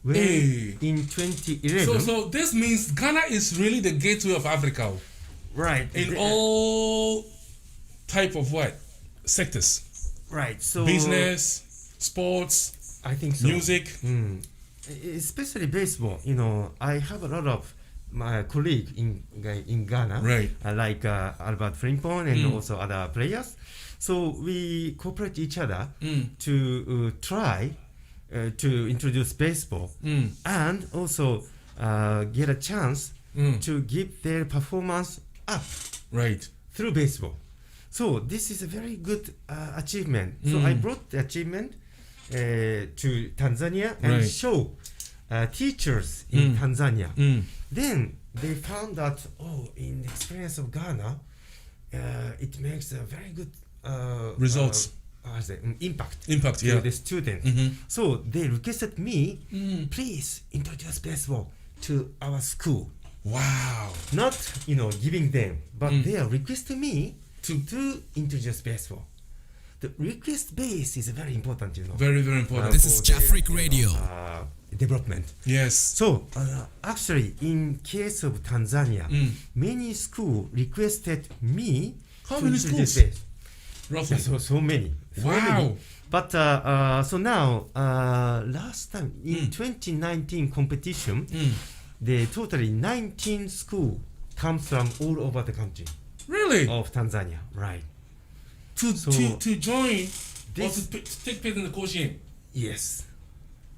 In 2011. So this means Ghana is really the gateway of Africa. Right. In all type of sectors. Right. So business, sports, I think so. Music. Especially baseball. I have a lot of my colleagues in Ghana. Right. Like Albert Frimpong and also other players. So we cooperate each other to try to introduce baseball and also get a chance to give their performance up through baseball. So this is a very good achievement. So I brought the achievement to Tanzania and show teachers in Tanzania. Then they found that in the experience of Ghana, it makes a very good results. Impact to the student. So they requested me, please introduce baseball to our school. Wow. Not giving them, but they are requesting me to introduce baseball. The request base is very important, Very, very important. This is Jafric Radio. Development. Yes. So actually, in case of Tanzania, many schools requested me How to many introduce schools? base. Roughly. So many. Wow. But so now, last time in 2019 competition, the totally 19 schools come from all over the country. Really? Of Tanzania, right? To join this, or to take part in the Koshien. Yes.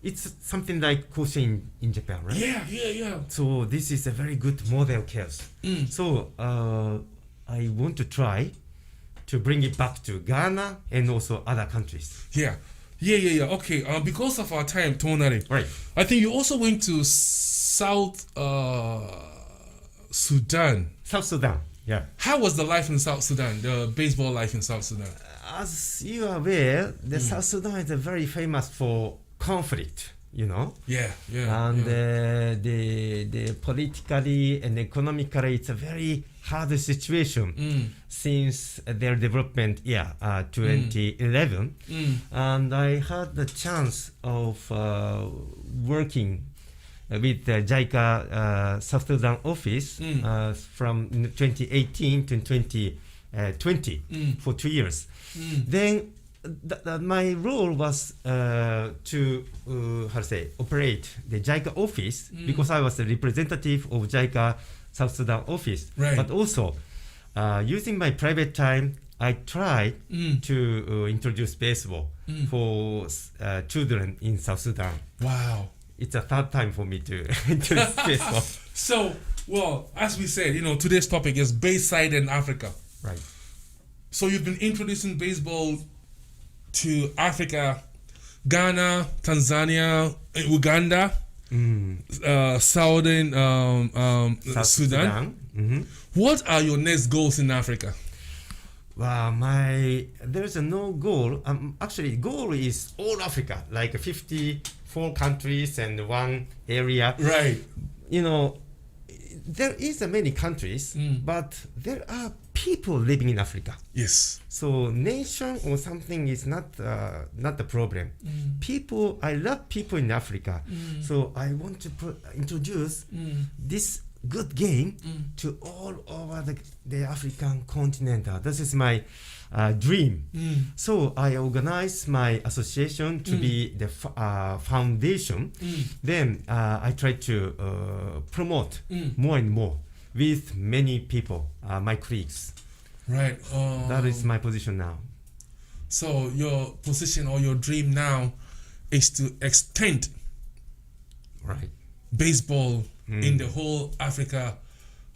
It's something like Koshien in Japan, right? Yeah. So this is a very good model case. So I want to try to bring it back to Ghana and also other countries. Yeah. Okay. Because of our time, Tomonari. Right. I think you also went to South Sudan. South Sudan. Yeah. How was the life in South Sudan? The baseball life in South Sudan? As you are aware, the South Sudan is very famous for conflict. Yeah. And the politically and economically, it's a very hard situation since their development 2011. And I had the chance of working with the JICA South Sudan office from 2018 to 2020 for 2 years. Then my role was to operate the JICA office because I was the representative of JICA South Sudan office. Right. But also using my private time, I tried to introduce baseball for children in South Sudan. Wow. It's a third time for me to introduce baseball. So, well, as we said, today's topic is Bayside in Africa. Right. So you've been introducing baseball to Africa, Ghana, Tanzania, Uganda, Southern South Sudan. What are your next goals in Africa? Well, there's no goal. Actually, goal is all Africa, like 54 countries and one area. Right. There is many countries, but there are people living in Africa. Yes. So nation or something is not the problem. People, I love people in Africa. So I want to introduce this good game to all over the African continent. This is my dream. So I organized my association to be the foundation. Then I try to promote more and more with many people, my colleagues. Right. That is my position now. So your position or your dream now is to extend baseball in the whole Africa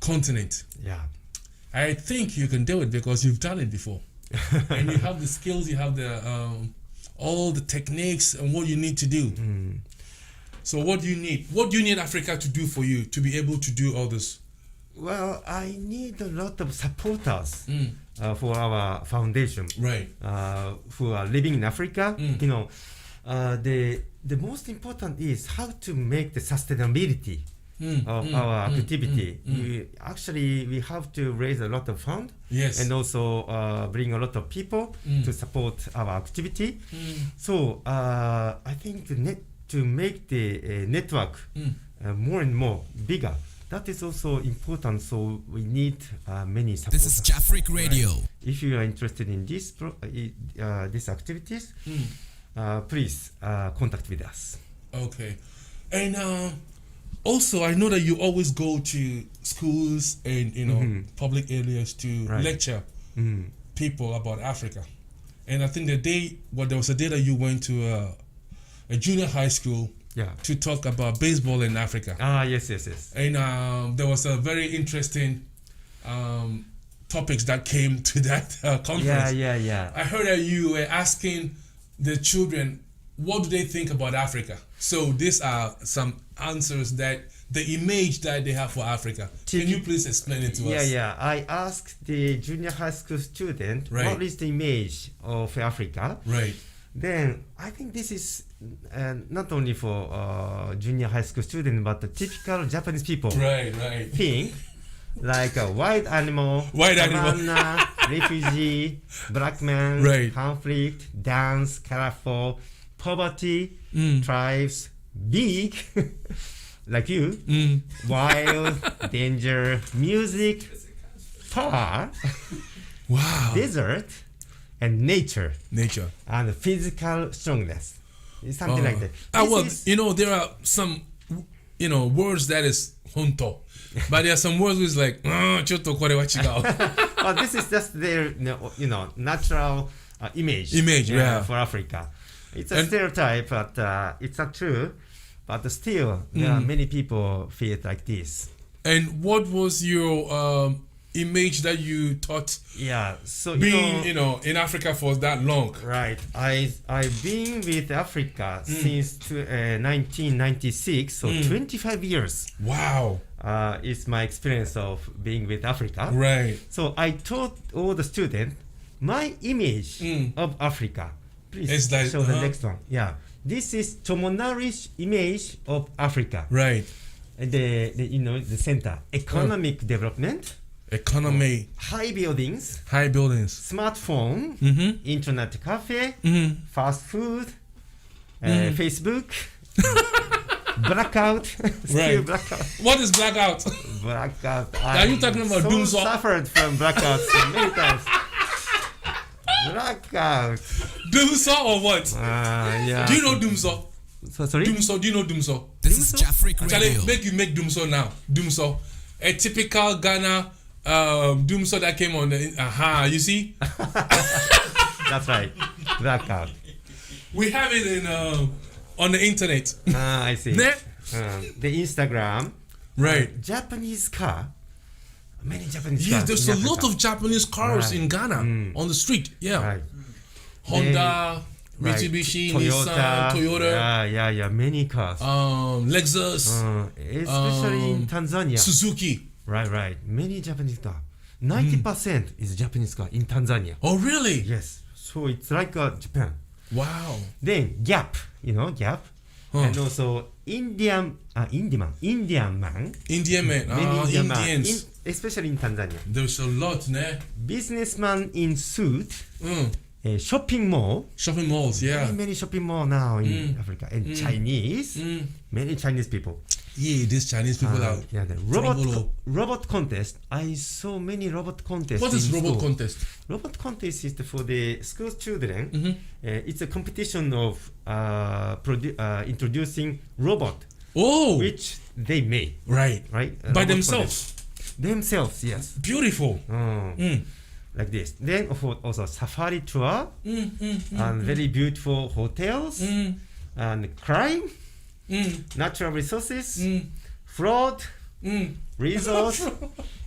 continent. Yeah. I think you can do it because you've done it before. And you have the skills, you have the all the techniques and what you need to do. So what do you need? What do you need Africa to do for you to be able to do all this? Well, I need a lot of supporters for our foundation. Right. Who are living in Africa. The most important is how to make the sustainability of our activity. We have to raise a lot of funds. Yes. And also bring a lot of people to support our activity. So I think to make the network more and more bigger, that is also important. So we need many supporters. This is Jafric Radio. If you are interested in these activities, please contact with us. Okay. And also, I know that you always go to schools and public areas to lecture people about Africa. And I think there was a day that you went to a junior high school to talk about baseball in Africa. Yes. And there was a very interesting topics that came to that conference. Yeah. I heard that you were asking the children, what do they think about Africa? So these are some answers that the image that they have for Africa. Can you please explain it to us? Yeah. I asked the junior high school student, what is the image of Africa? Right. Then I think this is not only for junior high school student, but the typical Japanese people right. think like a wild animal, savannah, refugee, black man, Right. conflict, dance, colorful, poverty, tribes, big, like you, wild, danger, music, power, Wow. desert, and nature, Nature. and physical strongness. It's something like that. Well, This is- there are some, words that is honto, but there are some words which is like, ちょっとこれは違う. But this is just their, natural image. Image, yeah. For Africa. It's a stereotype, but it's not true. But still, there are many people feel it like this. And what was your image that you thought Yeah. So being, in Africa for that long? Right. I've been with Africa since 1996, so 25 years. Wow. Is my experience of being with Africa. Right. So I taught all the students my image of Africa. Please It's like, show the next one. Yeah. This is Tomonari's image of Africa. Right. The center. Economic development. Economy. High buildings. High buildings. Smartphone. Internet cafe. Fast food. Facebook. Blackout. Still Right. blackout. What is blackout? Blackout. Are you talking about doom song? Suffered from blackouts many times. Blackout. Doomsaw or what? Yeah. Do you know Doomsaw? Sorry? Doomsaw, do you know Doomsaw? This is Jafric Actually, Radio. make Doomsaw now. Doomsaw. A typical Ghana Doomsaw that came on the... you see? That's right. Blackout. We have it in on the internet. I see. Ne? The Instagram. Right. Japanese car. Many Japanese Yeah, cars. there's in a lot Africa. of Japanese cars Right. in Ghana on the street. Yeah. Right. Honda, Right. Mitsubishi, Nissan, Toyota, Yeah. Many cars. Lexus, Especially in Tanzania. Suzuki. Right. Many Japanese car. 90% is Japanese car in Tanzania. Oh, really? Yes. So it's like Japan. Wow. Then Gap, Gap. And also Indian man. Indian man. Many Indian man, Indians. especially in Tanzania. There's a lot, ne? Businessman in suit. Shopping mall. Shopping malls, yeah. Many shopping mall now in Africa. And Chinese. Many Chinese people. Yeah, these Chinese people are. Yeah, the robot contest. I saw many robot contests. What is in robot school. contest? Robot contest is for the school children. It's a competition of introducing robot, which they made. Right. By Robot themselves. contest. Themselves, yes. Beautiful. Like this. Then also safari tour and very beautiful hotels and crime, natural resources, fraud, resource,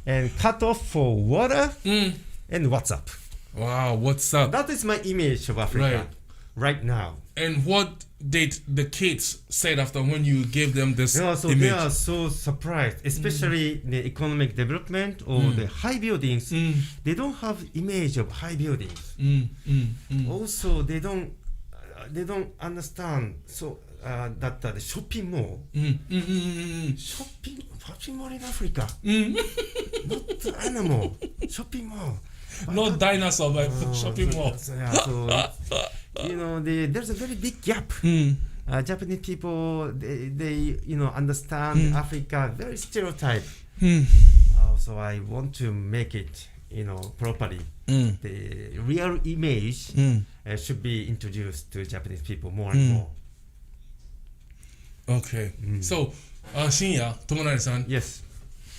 and cut off for water and WhatsApp. Wow, what's up? That is my image of Africa right now. And what did the kids say after when you gave them this So image? they are so surprised, especially the economic development or the high buildings. They don't have image of high buildings. Also, they don't understand. So that the shopping mall, shopping mall in Africa, not animal, shopping mall. Not dinosaur, but shopping mall. Yeah, so there's a very big gap. Japanese people, they understand Africa very stereotype. So I want to make it, properly. The real image should be introduced to Japanese people more and more. Okay. So, Shinya, Tomonari-san. Yes.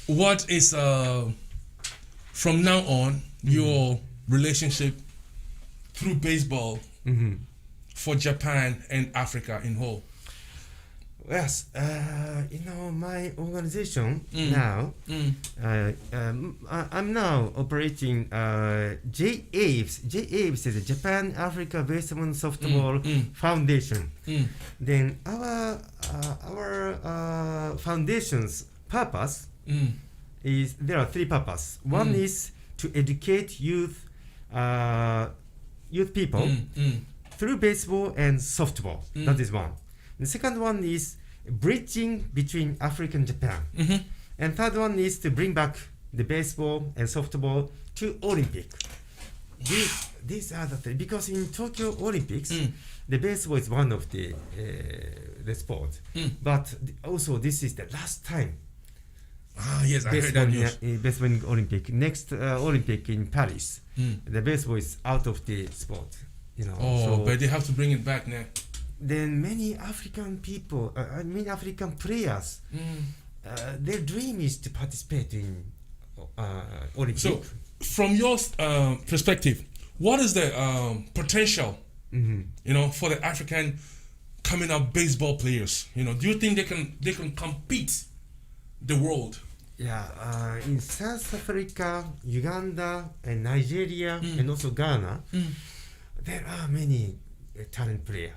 What is from now on your relationship through baseball for Japan and Africa in whole? Yes, my organization now, I'm now operating JABES. JABES is a Japan Africa Baseball Softball Foundation. Then our foundation's purpose is, there are three purposes. One is to educate youth people through baseball and softball. That is one. The second one is bridging between Africa and Japan. And third one is to bring back the baseball and softball to Olympic. These are the things, because in Tokyo Olympics, the baseball is one of the sport, but also this is the last time. Yes, I heard that news. Baseball in Olympic. Next Olympic in Paris, the baseball is out of the sport. But they have to bring it back now. Then many African people, many African players, their dream is to participate in Olympic. So, from your perspective, what is the potential, for the African coming up baseball players? Do you think they can compete the world? Yeah, in South Africa, Uganda, and Nigeria, and also Ghana, there are many talent players,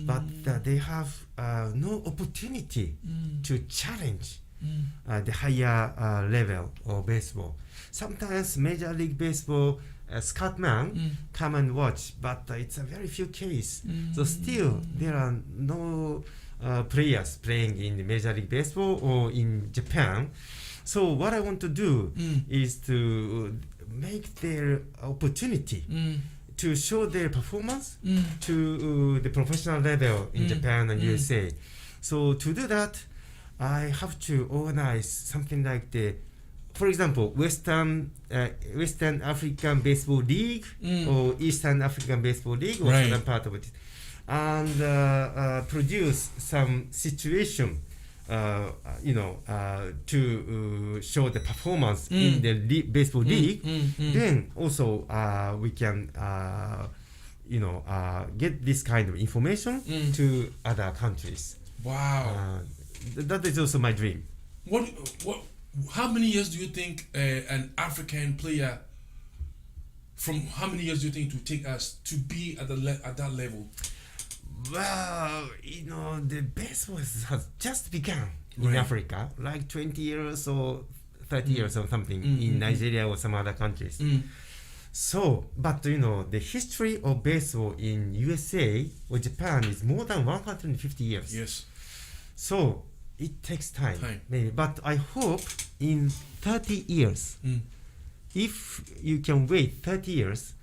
but they have no opportunity to challenge the higher level of baseball. Sometimes Major League Baseball, Scoutman come and watch, but it's a very few cases. So still, there are no players playing in Major League Baseball or in Japan. So what I want to do is to make their opportunity to show their performance to the professional level in Japan and USA. So to do that, I have to organize something like for example, Western African Baseball League or Eastern African Baseball League or southern part of it, and produce some situation, to show the performance in the baseball league. Then also we can, get this kind of information to other countries. Wow. That is also my dream. How many years do you think an African player? From how many years do you think it would take us to be at that level? Well, the baseball has just begun in Africa, like 20 years or 30 years or something in Nigeria or some other countries. So, but the history of baseball in USA or Japan is more than 150 years. Yes. So it takes time, maybe. But I hope in 30 years, if you can wait 30 years,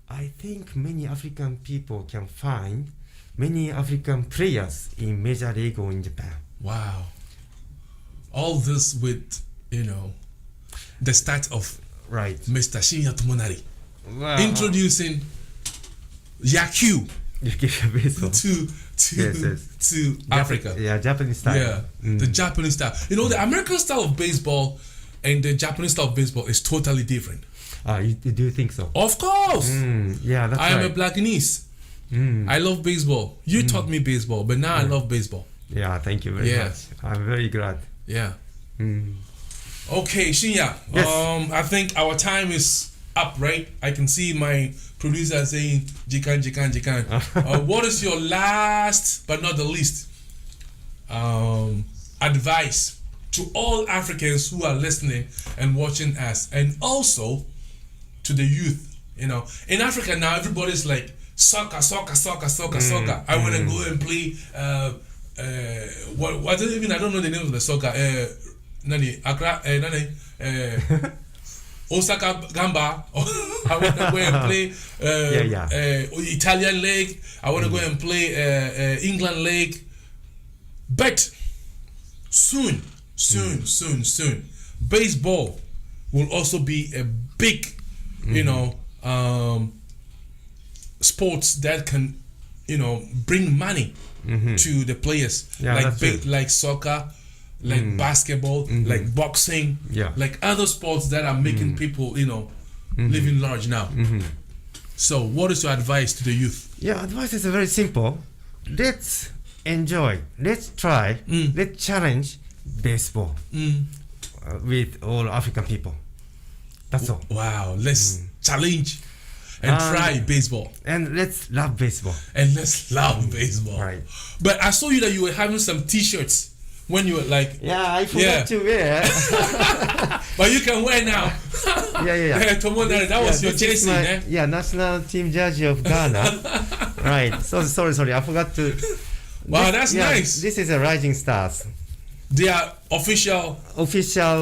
I think many African people can find many African players in Major League or in Japan. Wow. All this with, the start of Mr. Shinya Tomonari. Wow. Introducing Yaku to Africa. Japanese style. Yeah, the Japanese style. The American style of baseball and the Japanese style of baseball is totally different. Do you think so? Of course. Yeah, that's I am a black niece. I love baseball. You taught me baseball, but now I love baseball. Yeah, thank you very much. I'm very glad. Yeah. Okay, Shinya. Yes. I think our time is up, right? I can see my producer saying Jikan. What is your last but not the least advice to all Africans who are listening and watching us, and also to the youth? In Africa now, everybody's like soccer. I want to go and play I don't know the name of the soccer. Osaka Gamba. I want to go and play Italian league. I want to go and play England league. But soon, baseball will also be a big, sports that can, bring money to the players, like soccer, like basketball, like boxing, like other sports that are making people, living large now. So, what is your advice to the youth? Yeah, advice is very simple. Let's enjoy. Let's try. Let's challenge baseball with all African people. That's all. Wow, let's challenge and try baseball. And let's love baseball. Right. But I saw you that you were having some t-shirts when you were like... Yeah, I forgot to wear. But you can wear now. Yeah. That was your jersey, national team jersey of Ghana. Right. So sorry. I forgot to... Wow, that's nice. This is a Rising Stars. their official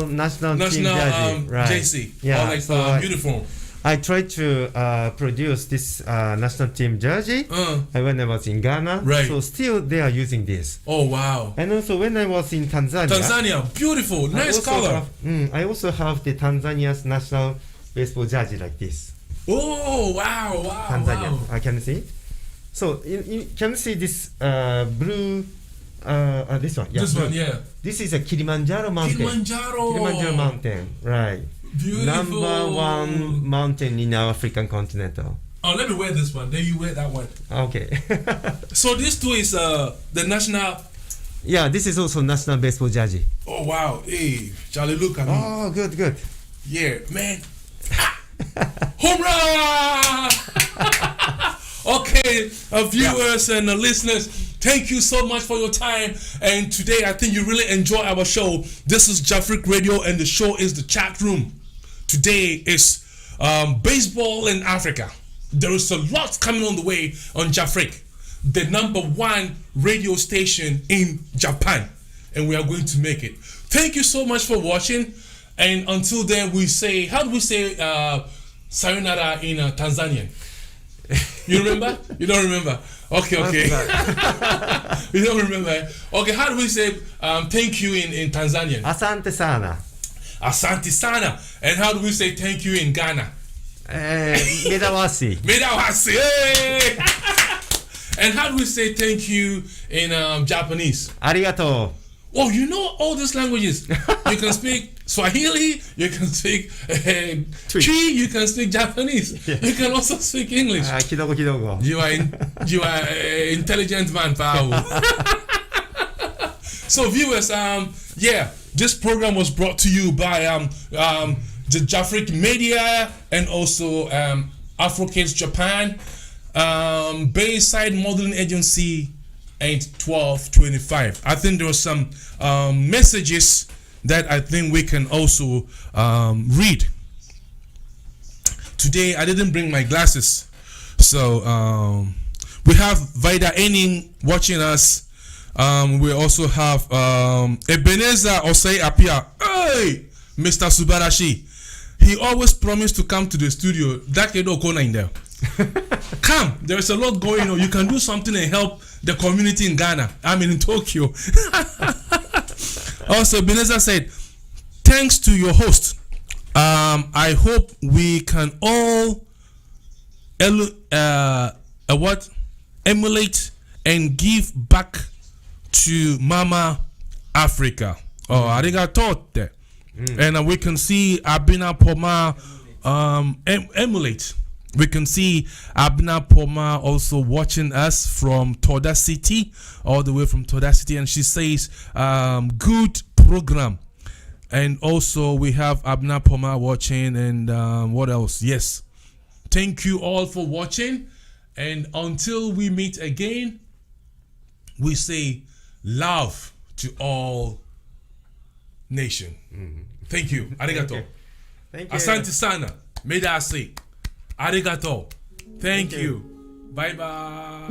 national team jersey, right? JC, Yeah, or like so uniform. I tried to produce this national team jersey when I was in Ghana. Right. So still they are using this. Oh wow! And also when I was in Tanzania. Tanzania, beautiful, nice color. I also have the Tanzania's national baseball jersey like this. Oh wow! Tanzania. Wow. I can see. So you can see this blue. This one. Yeah, this blue. one, yeah. This is a Kilimanjaro mountain. Kilimanjaro mountain, right? Beautiful. Number 1 mountain in our African continent. Oh, let me wear this one. Then you wear that one. Okay. So this too is the national. Yeah, this is also national baseball jersey. Oh wow! Hey, Charlie, look at me. Oh, good. Yeah, man. Home run! Okay, viewers and listeners, thank you so much for your time. And today, I think you really enjoy our show. This is Jafric Radio, and the show is the Chat Room. Today is baseball in Africa. There is a lot coming on the way on Jafric, the #1 radio station in Japan, and we are going to make it. Thank you so much for watching. And until then, we say, how do we say sayonara in Tanzanian? You remember? You don't remember? Okay. You don't remember? Okay, how do we say thank you in Tanzanian? Asante sana. Asante sana. And how do we say thank you in Ghana? Medawasi. Medawasi. Hey! And how do we say thank you in Japanese? Arigato. Oh, you know all these languages. You can speak Swahili, you can speak Twi, you can speak Japanese. Yeah. You can also speak English. Kidogo. You are intelligent man, pal. So viewers, this program was brought to you by the Jafric Media and also Afrokids Japan, Bayside Modeling Agency, and 1225. I think there were some messages that I think we can also read. Today I didn't bring my glasses, so we have Vida Ening watching us. We also have Ebenezer Osei Apia. Hey, Mr. Subarashi. He always promised to come to the studio. Come, there is a lot going on. You can do something and help the community in Ghana. I mean in Tokyo. Also, Ebenezer said, thanks to your host. I hope we can all emulate and give back to Mama Africa. Oh, arigato. And we can see Abina Poma emulate. We can see Abna Poma also watching us from Toda City, all the way from Toda City, and she says, good program. And also we have Abna Poma watching, and what else? Yes. Thank you all for watching, and until we meet again, we say love to all nation. Thank you. Arigato. Thank you. Asante sana. Medase. Arigato. Thank you. Bye bye.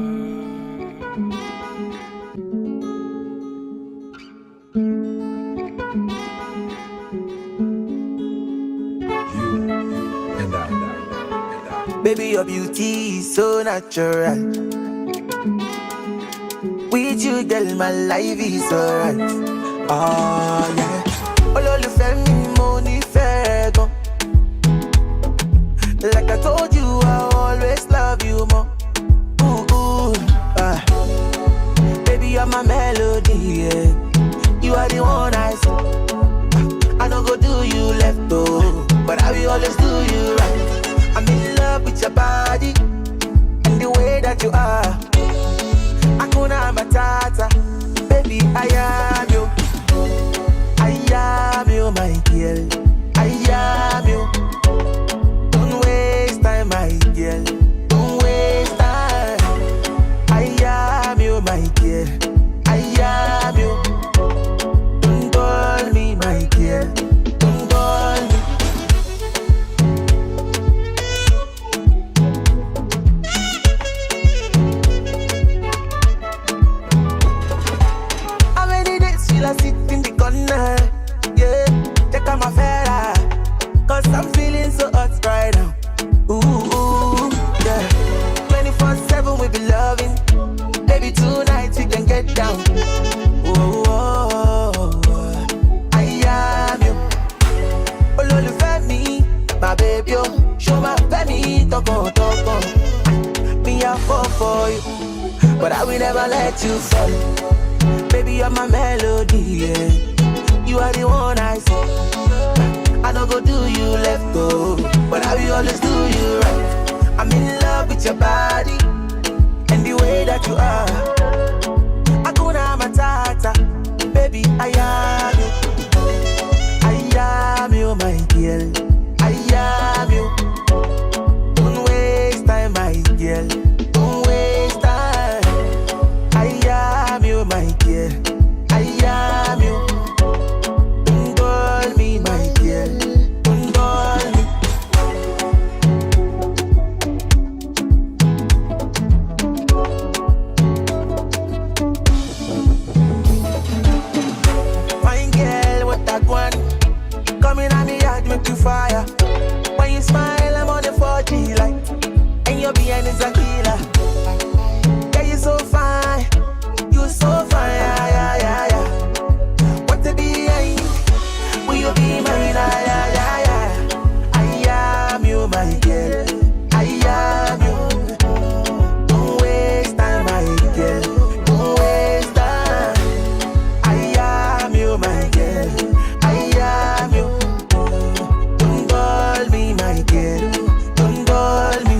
Baby, your beauty is so natural. With you, girl, my life is alright. Oh, yeah. Olólùfẹ́ mi mo nífẹ̀ẹ́ gan. Like I told you, I always love you more. Baby, you're my melody, yeah. You are the one I see. I don't go do you left, oh, but I will always do you right. I'm in love with your body and the way that you are. Hakuna Matata, baby, I am you. I am you, my girl. I am you. Don't waste time, my girl. Don't waste time. I am you, my girl. I am you. Don't call me, my girl. Don't call me. How many days corner. Yeah, check out my fella, cause I'm feeling so hot right now. Ooh, yeah. 24/7 we be loving. Baby, tonight we can get down. I am you. Olólùfẹ́ mi, my baby, oh. Show my penny, toko. Me I fall for you, but I will never let you fall. Baby, you're my melody, yeah. You are the one I see. I don't go do you left, go, but I will always do you right. I'm in love with your body and the way that you are. Hakuna Matata, baby, I am you. I am you, my girl. I am you. Don't waste time, my girl. Don't waste time. I am you, my girl. I am you. Don't call me, my girl. Don't call me. Fine girl, what that one? Coming at me, I'd make you fire. When you smile, I'm on the 4G light. And your behind is a killer. Yeah, you're so fine. You're so fine, yeah. What to be, will you be mine, yeah. I am you, my girl. I am you. Don't waste time, my girl. Don't waste time. I am you, my girl. I am you. Don't call me, my girl. Don't call me.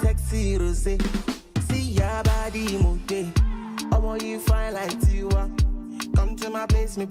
Sexy rose, see your body move. I want you fine like Tiwa. Come to my place, me